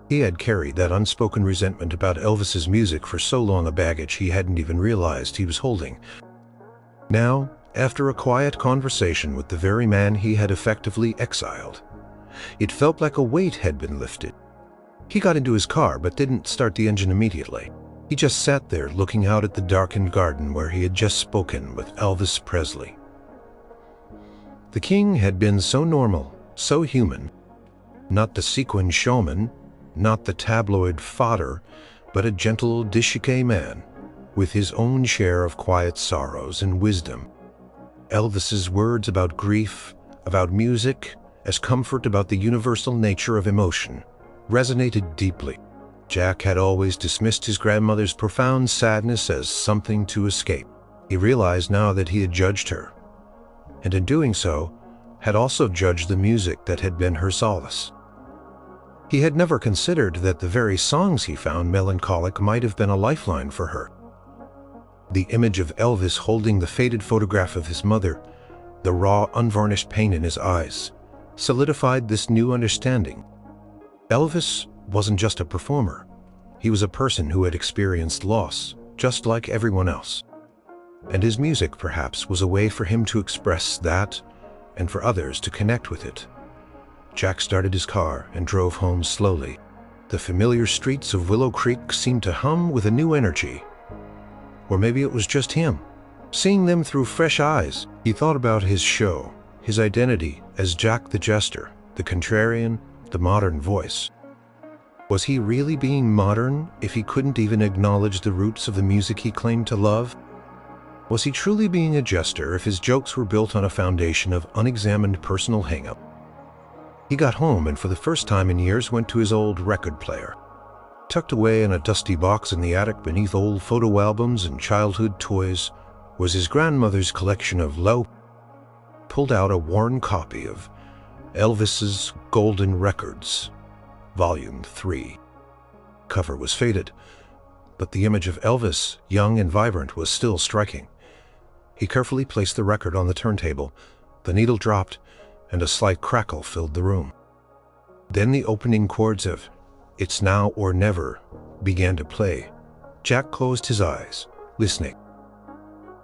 He had carried that unspoken resentment about Elvis's music for so long, a baggage he hadn't even realized he was holding. Now, after a quiet conversation with the very man he had effectively exiled, it felt like a weight had been lifted. He got into his car but didn't start the engine immediately. He just sat there looking out at the darkened garden where he had just spoken with Elvis Presley. The king had been so normal, so human, not the sequin showman, not the tabloid fodder, but a gentle dischiquet man with his own share of quiet sorrows and wisdom. Elvis's words about grief, about music, as comfort about the universal nature of emotion, resonated deeply. Jack had always dismissed his grandmother's profound sadness as something to escape. He realized now that he had judged her, and in doing so, had also judged the music that had been her solace. He had never considered that the very songs he found melancholic might have been a lifeline for her. The image of Elvis holding the faded photograph of his mother, the raw, unvarnished pain in his eyes, solidified this new understanding. Elvis wasn't just a performer. He was a person who had experienced loss, just like everyone else. And his music, perhaps, was a way for him to express that, and for others to connect with it. Jack started his car and drove home slowly. The familiar streets of Willow Creek seemed to hum with a new energy. Or maybe it was just him, seeing them through fresh eyes. He thought about his show, his identity as Jack the Jester, the contrarian, the modern voice. Was he really being modern if he couldn't even acknowledge the roots of the music he claimed to love? Was he truly being a jester if his jokes were built on a foundation of unexamined personal hang-up? He got home and for the first time in years went to his old record player. Tucked away in a dusty box in the attic beneath old photo albums and childhood toys was his grandmother's collection of pulled out a worn copy of Elvis's Golden Records, Volume 3. Cover was faded, but the image of Elvis, young and vibrant, was still striking. He carefully placed the record on the turntable. The needle dropped, and a slight crackle filled the room. Then the opening chords of "It's Now or Never" began to play. Jack closed his eyes, listening.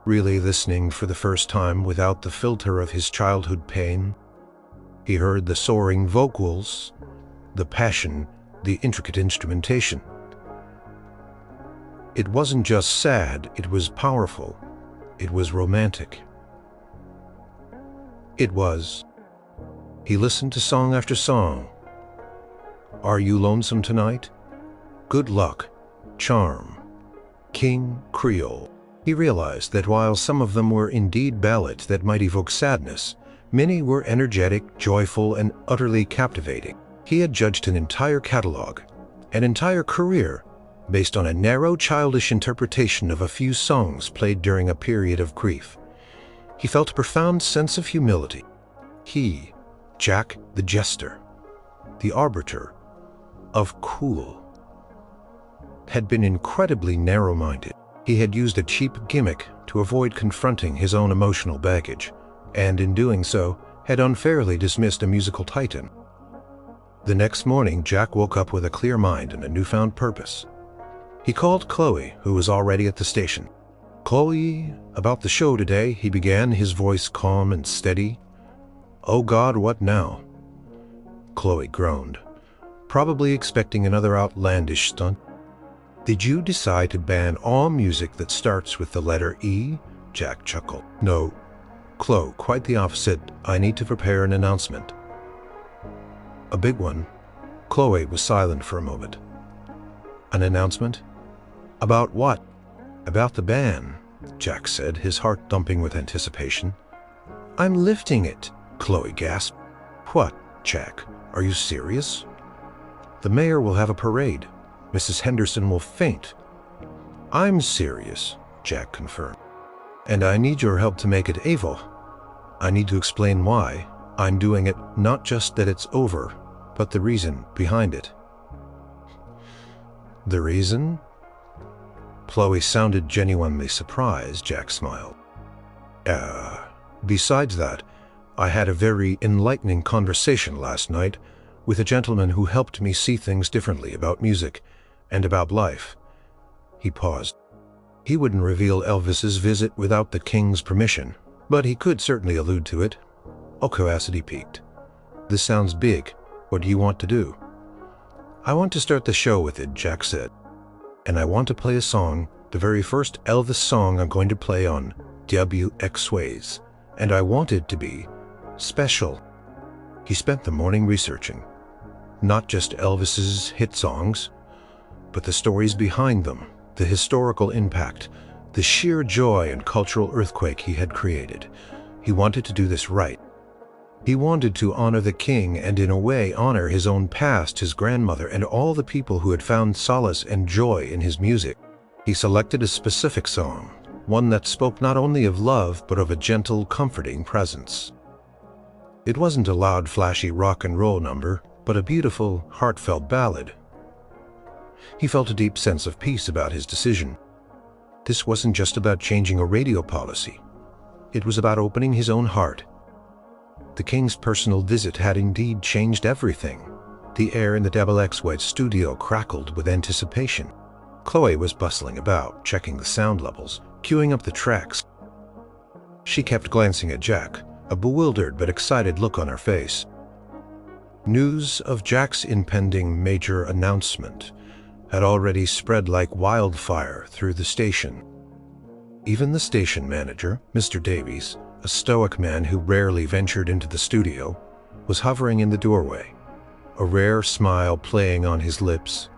Really listening for the first time without the filter of his childhood pain. He heard the soaring vocals, the passion, the intricate instrumentation. It wasn't just sad, it was powerful. It was romantic. It was. He listened to song after song. Are You Lonesome Tonight? Good Luck, Charm, King Creole. He realized that while some of them were indeed ballads that might evoke sadness, many were energetic, joyful, and utterly captivating. He had judged an entire catalog, an entire career, based on a narrow, childish interpretation of a few songs played during a period of grief. He felt a profound sense of humility. He, Jack the Jester, the arbiter of cool, had been incredibly narrow-minded. He had used a cheap gimmick to avoid confronting his own emotional baggage, and in doing so, had unfairly dismissed a musical titan. The next morning, Jack woke up with a clear mind and a newfound purpose. He called Chloe, who was already at the station. "Chloe, about the show today," he began, his voice calm and steady. "Oh God, what now?" Chloe groaned, probably expecting another outlandish stunt. "Did you decide to ban all music that starts with the letter E?" Jack chuckled. "No, Chloe, quite the opposite. I need to prepare an announcement." "A big one?" Chloe was silent for a moment. "An announcement? About what?" "About the ban," Jack said, his heart thumping with anticipation. "I'm lifting it," Chloe gasped. "What, Jack? Are you serious?" "The mayor will have a parade. Mrs. Henderson will faint." "I'm serious," Jack confirmed. "And I need your help to make it able. I need to explain why I'm doing it, not just that it's over, but the reason behind it." "The reason?" Chloe sounded genuinely surprised. Jack smiled. Besides that, I had a very enlightening conversation last night with a gentleman who helped me see things differently about music and about life." He paused. He wouldn't reveal Elvis's visit without the king's permission, but he could certainly allude to it. Curiosity piqued. "This sounds big. What do you want to do?" "I want to start the show with it," Jack said. "And I want to play a song, the very first Elvis song I'm going to play on WXYZ, and I want it to be special." He spent the morning researching, not just Elvis's hit songs, but the stories behind them, the historical impact, the sheer joy and cultural earthquake he had created. He wanted to do this right. He wanted to honor the king and, in a way, honor his own past, his grandmother, and all the people who had found solace and joy in his music. He selected a specific song, one that spoke not only of love, but of a gentle, comforting presence. It wasn't a loud, flashy rock and roll number, but a beautiful, heartfelt ballad. He felt a deep sense of peace about his decision. This wasn't just about changing a radio policy. It was about opening his own heart. The king's personal visit had indeed changed everything. The air in the WXYZ studio crackled with anticipation. Chloe was bustling about, checking the sound levels, queuing up the tracks. She kept glancing at Jack, a bewildered but excited look on her face. News of Jack's impending major announcement had already spread like wildfire through the station. Even the station manager, Mr. Davies, a stoic man who rarely ventured into the studio, was hovering in the doorway, a rare smile playing on his lips.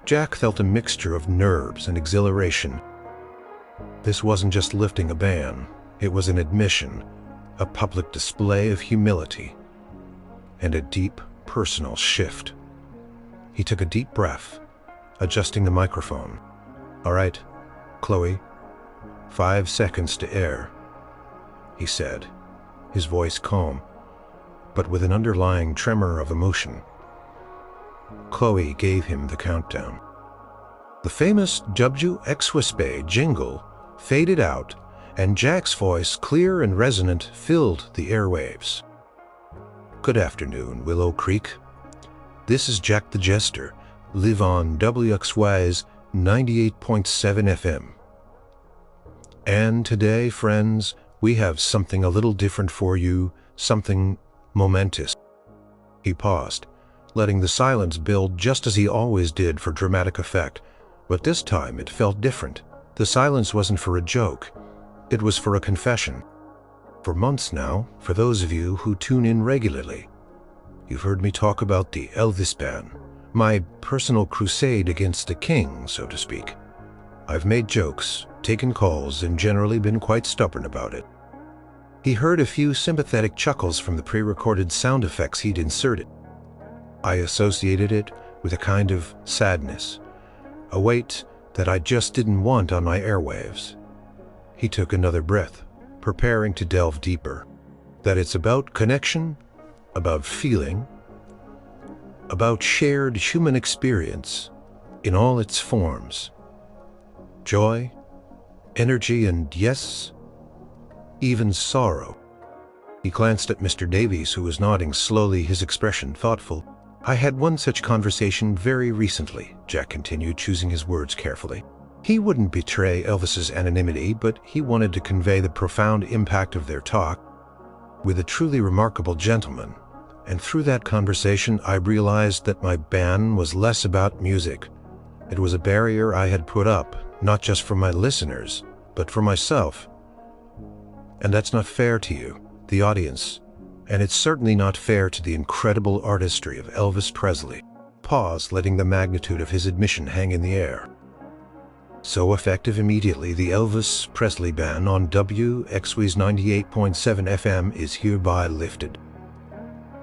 Jack felt a mixture of nerves and exhilaration. This wasn't just lifting a ban, it was an admission, a public display of humility, and a deep personal shift. He took a deep breath, adjusting the microphone. "All right, Chloe, 5 seconds to air," he said, his voice calm, but with an underlying tremor of emotion. Chloe gave him the countdown. The famous WXYZ jingle faded out, and Jack's voice, clear and resonant, filled the airwaves. "Good afternoon, Willow Creek. This is Jack the Jester, live on WXYZ 98.7 FM. And today, friends, we have something a little different for you, something momentous." He paused, letting the silence build just as he always did for dramatic effect, but this time it felt different. The silence wasn't for a joke, it was for a confession. For months now, for those of you who tune in regularly, you've heard me talk about the Elvis ban, my personal crusade against the king, so to speak. I've made jokes, taken calls, and generally been quite stubborn about it. He heard a few sympathetic chuckles from the pre-recorded sound effects he'd inserted. I associated it with a kind of sadness, a weight that I just didn't want on my airwaves. He took another breath, preparing to delve deeper. That it's about connection, about feeling, about shared human experience in all its forms. Joy, energy, and yes, even sorrow. He glanced at Mr. Davies, who was nodding slowly, his expression thoughtful. "I had one such conversation very recently," Jack continued, choosing his words carefully. He wouldn't betray Elvis's anonymity, but he wanted to convey the profound impact of their talk with a truly remarkable gentleman. And through that conversation, I realized that my ban was less about music. It was a barrier I had put up, not just for my listeners, but for myself. And that's not fair to you, the audience, and it's certainly not fair to the incredible artistry of Elvis Presley." Pause, letting the magnitude of his admission hang in the air. "So effective immediately, the Elvis Presley ban on WXYZ 98.7 FM is hereby lifted."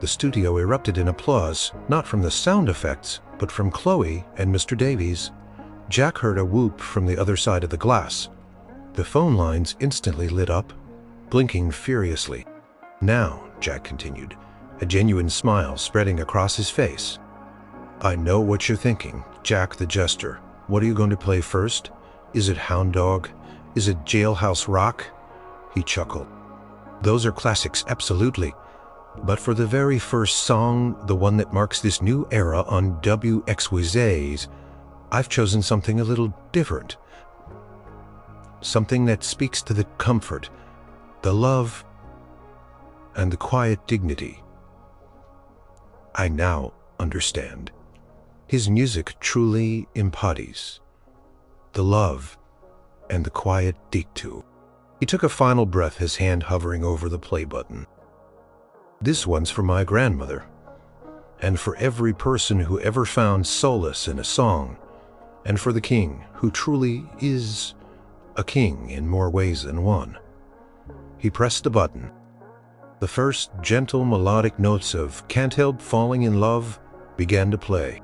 The studio erupted in applause, not from the sound effects, but from Chloe and Mr. Davies. Jack heard a whoop from the other side of the glass. The phone lines instantly lit up, blinking furiously. "Now," Jack continued, a genuine smile spreading across his face, "I know what you're thinking, Jack the Jester. What are you going to play first? Is it Hound Dog? Is it Jailhouse Rock? He chuckled. Those are classics, absolutely. But for the very first song, the one that marks this new era on WXYZ, I've chosen something a little different. Something that speaks to the comfort, the love, and the quiet dignity. I now understand. His music truly embodies the love and the quiet dictu. He took a final breath, his hand hovering over the play button. This one's for my grandmother, and for every person who ever found solace in a song, and for the king, who truly is a king in more ways than one. He pressed the button. The first gentle melodic notes of "Can't Help Falling in Love" began to play.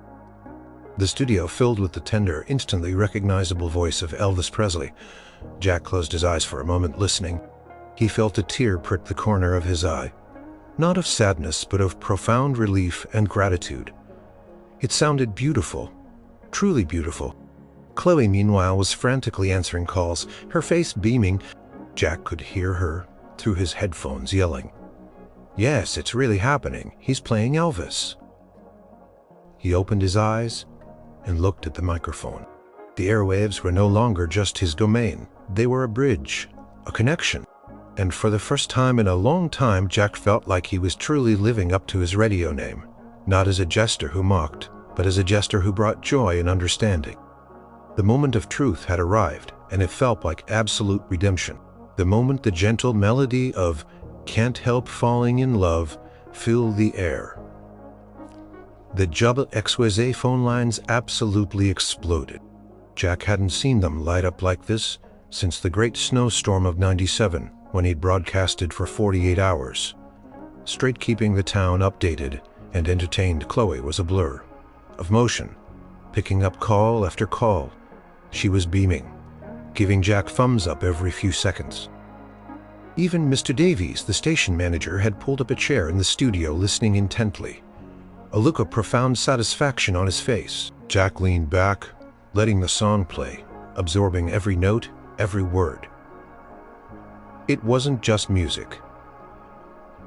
The studio filled with the tender, instantly recognizable voice of Elvis Presley. Jack closed his eyes for a moment, listening. He felt a tear prick the corner of his eye. Not of sadness, but of profound relief and gratitude. It sounded beautiful, truly beautiful. Chloe, meanwhile, was frantically answering calls, her face beaming. Jack could hear her through his headphones yelling, "Yes, it's really happening. He's playing Elvis." He opened his eyes and looked at the microphone. The airwaves were no longer just his domain. They were a bridge, a connection. And for the first time in a long time, Jack felt like he was truly living up to his radio name, not as a jester who mocked, but as a jester who brought joy and understanding. The moment of truth had arrived, and it felt like absolute redemption. The moment the gentle melody of "Can't Help Falling in Love" filled the air. The WXYZ phone lines absolutely exploded. Jack hadn't seen them light up like this since the great snowstorm of '97, when he'd broadcasted for 48 hours. Straight keeping the town updated and entertained Chloe was a blur of motion, picking up call after call. She was beaming, giving Jack thumbs up every few seconds. Even Mr. Davies, the station manager, had pulled up a chair in the studio, listening intently, a look of profound satisfaction on his face. Jack leaned back, letting the song play, absorbing every note, every word. It wasn't just music.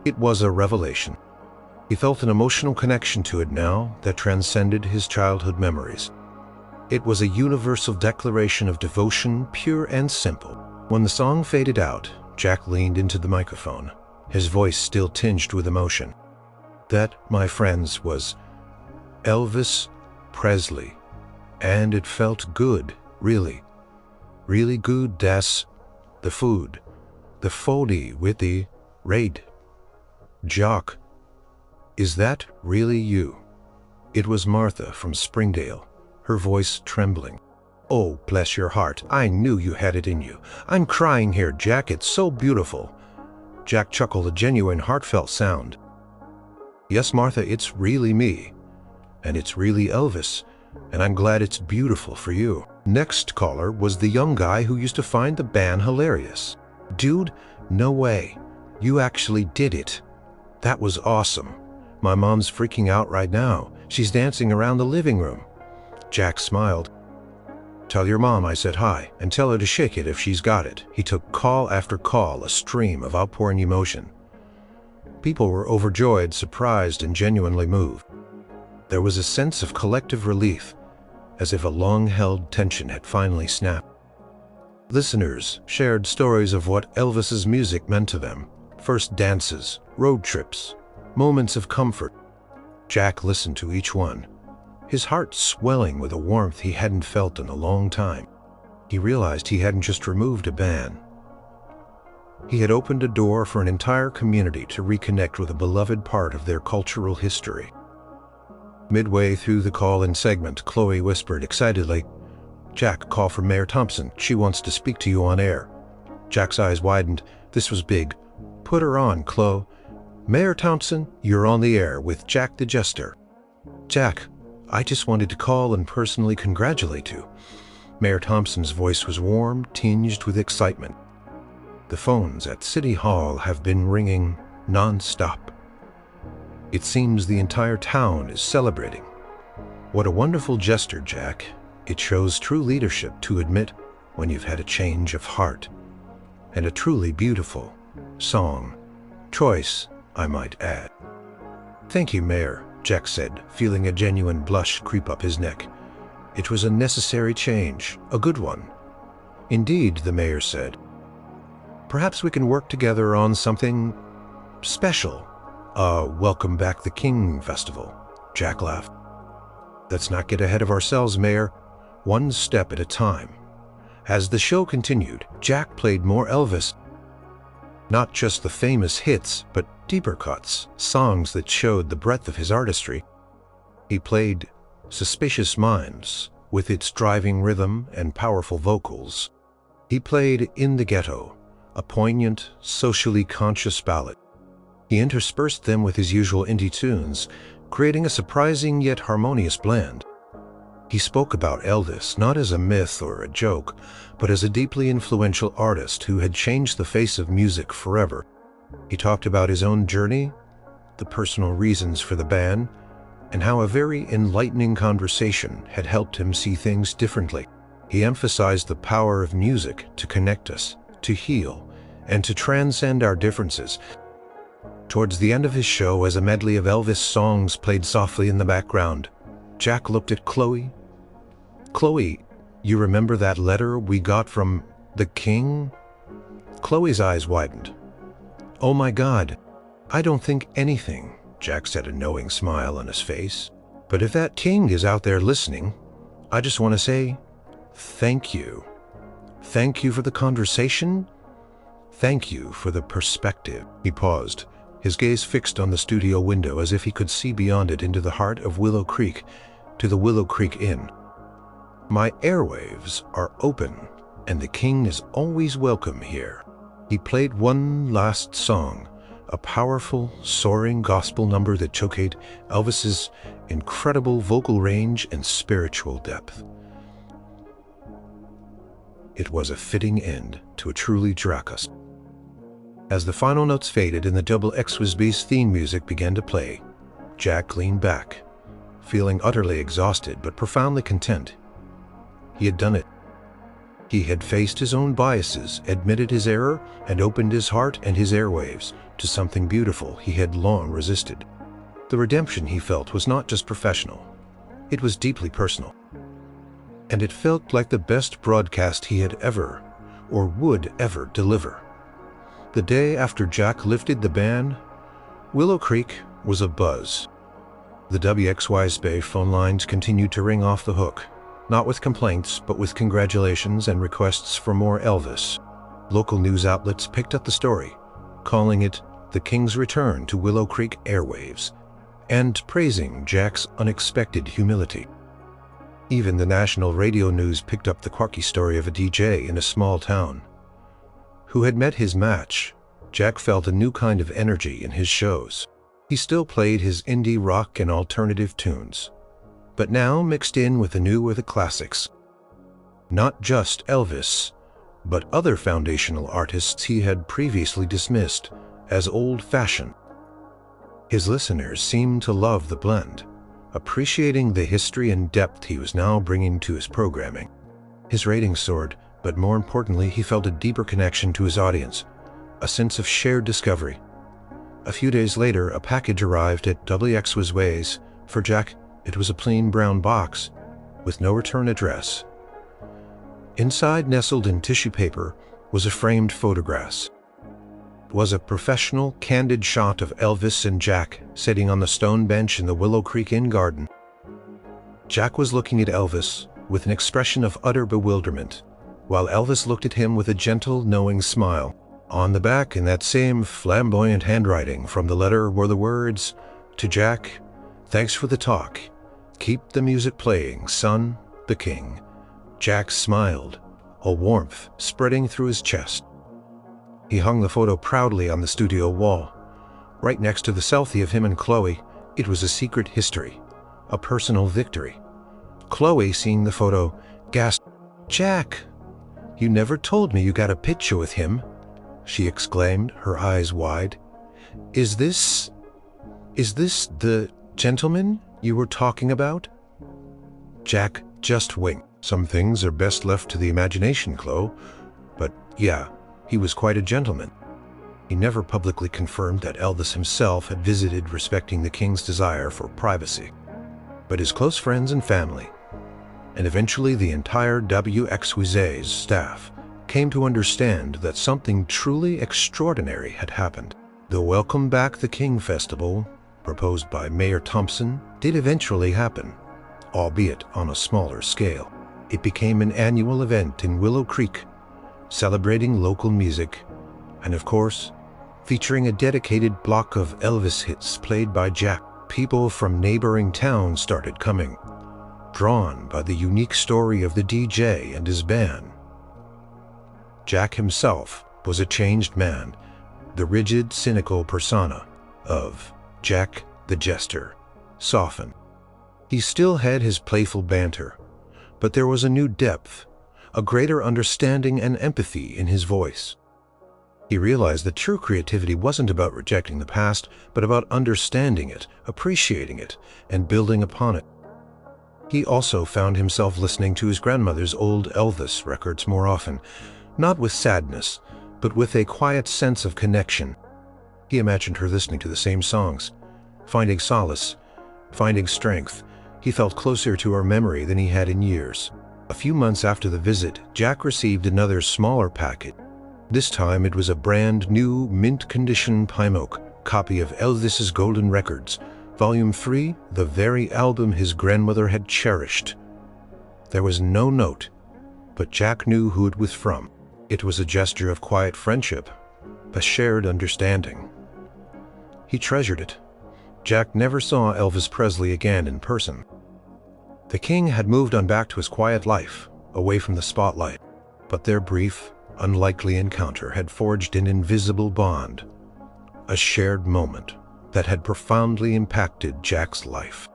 It was a revelation. He felt an emotional connection to it now that transcended his childhood memories. It was a universal declaration of devotion, pure and simple. When the song faded out, Jack leaned into the microphone, his voice still tinged with emotion. That, my friends, was Elvis Presley. And it felt good, really. Really good. Das, the food, the fody with the raid. Jock, is that really you? It was Martha from Springdale, her voice trembling. Oh, bless your heart, I knew you had it in you. I'm crying here, Jack, it's so beautiful. Jack chuckled, a genuine, heartfelt sound. Yes, Martha, it's really me. And it's really Elvis. And I'm glad it's beautiful for you. Next caller was the young guy who used to find the band hilarious. Dude, no way. You actually did it. That was awesome. My mom's freaking out right now. She's dancing around the living room. Jack smiled. Tell your mom I said hi, and tell her to shake it if she's got it. He took call after call, a stream of outpouring emotion. People were overjoyed, surprised, and genuinely moved. There was a sense of collective relief, as if a long-held tension had finally snapped. Listeners shared stories of what Elvis's music meant to them. First dances, road trips, moments of comfort. Jack listened to each one, his heart swelling with a warmth he hadn't felt in a long time. He realized he hadn't just removed a band. He had opened a door for an entire community to reconnect with a beloved part of their cultural history. Midway through the call-in segment, Chloe whispered excitedly, Jack, call from Mayor Thompson. She wants to speak to you on air. Jack's eyes widened. This was big. Put her on, Chloe. Mayor Thompson, you're on the air with Jack the Jester. Jack, I just wanted to call and personally congratulate you. Mayor Thompson's voice was warm, tinged with excitement. The phones at City Hall have been ringing non-stop. It seems the entire town is celebrating. What a wonderful gesture, Jack. It shows true leadership to admit when you've had a change of heart. And a truly beautiful song choice, I might add. Thank you, Mayor, Jack said, feeling a genuine blush creep up his neck. It was a necessary change, a good one. Indeed, the mayor said. Perhaps we can work together on something special. Welcome Back the King festival, Jack laughed. Let's not get ahead of ourselves, Mayor. One step at a time. As the show continued, Jack played more Elvis. Not just the famous hits, but deeper cuts, songs that showed the breadth of his artistry. He played Suspicious Minds, with its driving rhythm and powerful vocals. He played In the Ghetto, a poignant, socially conscious ballad. He interspersed them with his usual indie tunes, creating a surprising yet harmonious blend. He spoke about Elvis not as a myth or a joke, but as a deeply influential artist who had changed the face of music forever. He talked about his own journey, the personal reasons for the ban, and how a very enlightening conversation had helped him see things differently. He emphasized the power of music to connect us, to heal, and to transcend our differences. Towards the end of his show, as a medley of Elvis songs played softly in the background, Jack looked at Chloe. Chloe, you remember that letter we got from the king? Chloe's eyes widened. Oh my God, I don't think anything, Jack said, a knowing smile on his face. But if that king is out there listening, I just want to say thank you. Thank you for the conversation. Thank you for the perspective. He paused, his gaze fixed on the studio window as if he could see beyond it into the heart of Willow Creek, to the Willow Creek Inn. My airwaves are open, and the king is always welcome here. He played one last song, a powerful, soaring gospel number that showcased Elvis's incredible vocal range and spiritual depth. It was a fitting end to a truly Dracus. As the final notes faded and the WXYZ theme music began to play, Jack leaned back, feeling utterly exhausted but profoundly content. He had done it. He had faced his own biases, admitted his error, and opened his heart and his airwaves to something beautiful he had long resisted. The redemption he felt was not just professional. It was deeply personal. And it felt like the best broadcast he had ever, or would ever, deliver. The day after Jack lifted the ban, Willow Creek was abuzz. The WXYZ phone lines continued to ring off the hook, not with complaints, but with congratulations and requests for more Elvis. Local news outlets picked up the story, calling it the King's return to Willow Creek airwaves, and praising Jack's unexpected humility. Even the national radio news picked up the quirky story of a DJ in a small town who had met his match. Jack felt a new kind of energy in his shows. He still played his indie rock and alternative tunes, but now mixed in with the new or the classics. Not just Elvis, but other foundational artists he had previously dismissed as old-fashioned. His listeners seemed to love the blend, appreciating the history and depth he was now bringing to his programming. His ratings soared, but more importantly, he felt a deeper connection to his audience, a sense of shared discovery. A few days later, a package arrived at WXYZ. For Jack, it was a plain brown box with no return address. Inside, nestled in tissue paper, was a framed photograph. It was a professional, candid shot of Elvis and Jack sitting on the stone bench in the Willow Creek Inn garden. Jack was looking at Elvis with an expression of utter bewilderment, while Elvis looked at him with a gentle, knowing smile. On the back, in that same flamboyant handwriting from the letter, were the words, "To Jack, thanks for the talk. Keep the music playing, son, the king." Jack smiled, a warmth spreading through his chest. He hung the photo proudly on the studio wall. Right next to the selfie of him and Chloe, it was a secret history, a personal victory. Chloe, seeing the photo, gasped, "Jack, you never told me you got a picture with him," she exclaimed, her eyes wide. Is this the gentleman you were talking about?" Jack just winked. Some things are best left to the imagination, Chloe. But yeah, he was quite a gentleman. He never publicly confirmed that Elvis himself had visited, respecting the king's desire for privacy. But his close friends and family, and eventually the entire WXYZ's staff, came to understand that something truly extraordinary had happened. The Welcome Back the King Festival, proposed by Mayor Thompson, did eventually happen, albeit on a smaller scale. It became an annual event in Willow Creek, celebrating local music, and of course, featuring a dedicated block of Elvis hits played by Jack. People from neighboring towns started coming, drawn by the unique story of the DJ and his band. Jack himself was a changed man, the rigid, cynical persona of Jack the Jester softened. He still had his playful banter, but there was a new depth, a greater understanding and empathy in his voice. He realized that true creativity wasn't about rejecting the past, but about understanding it, appreciating it, and building upon it. He also found himself listening to his grandmother's old Elvis records more often, not with sadness, but with a quiet sense of connection. He imagined her listening to the same songs, finding solace, finding strength. He felt closer to her memory than he had in years. A few months after the visit, Jack received another smaller packet. This time it was a brand new, mint-condition Pimoke copy of Elvis's Golden Records, Volume 3, the very album his grandmother had cherished. There was no note, but Jack knew who it was from. It was a gesture of quiet friendship, a shared understanding. He treasured it. Jack never saw Elvis Presley again in person. The king had moved on back to his quiet life, away from the spotlight, but their brief, unlikely encounter had forged an invisible bond, a shared moment that had profoundly impacted Jack's life.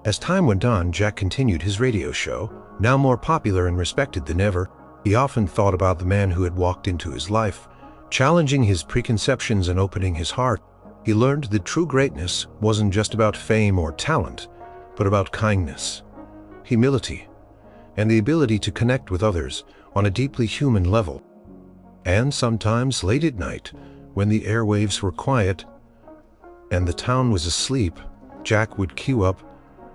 As time went on, Jack continued his radio show, now more popular and respected than ever. He often thought about the man who had walked into his life, challenging his preconceptions and opening his heart. He learned that true greatness wasn't just about fame or talent, but about kindness, humility, and the ability to connect with others on a deeply human level. And sometimes late at night, when the airwaves were quiet and the town was asleep, Jack would cue up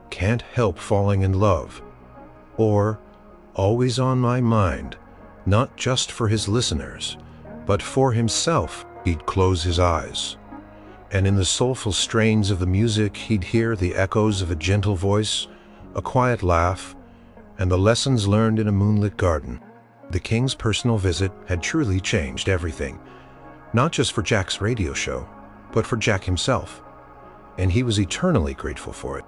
"Can't Help Falling in Love" or "Always on My Mind," not just for his listeners, but for himself. He'd close his eyes, and in the soulful strains of the music he'd hear the echoes of a gentle voice, a quiet laugh, and the lessons learned in a moonlit garden. The king's personal visit had truly changed everything, not just for Jack's radio show, but for Jack himself, and he was eternally grateful for it.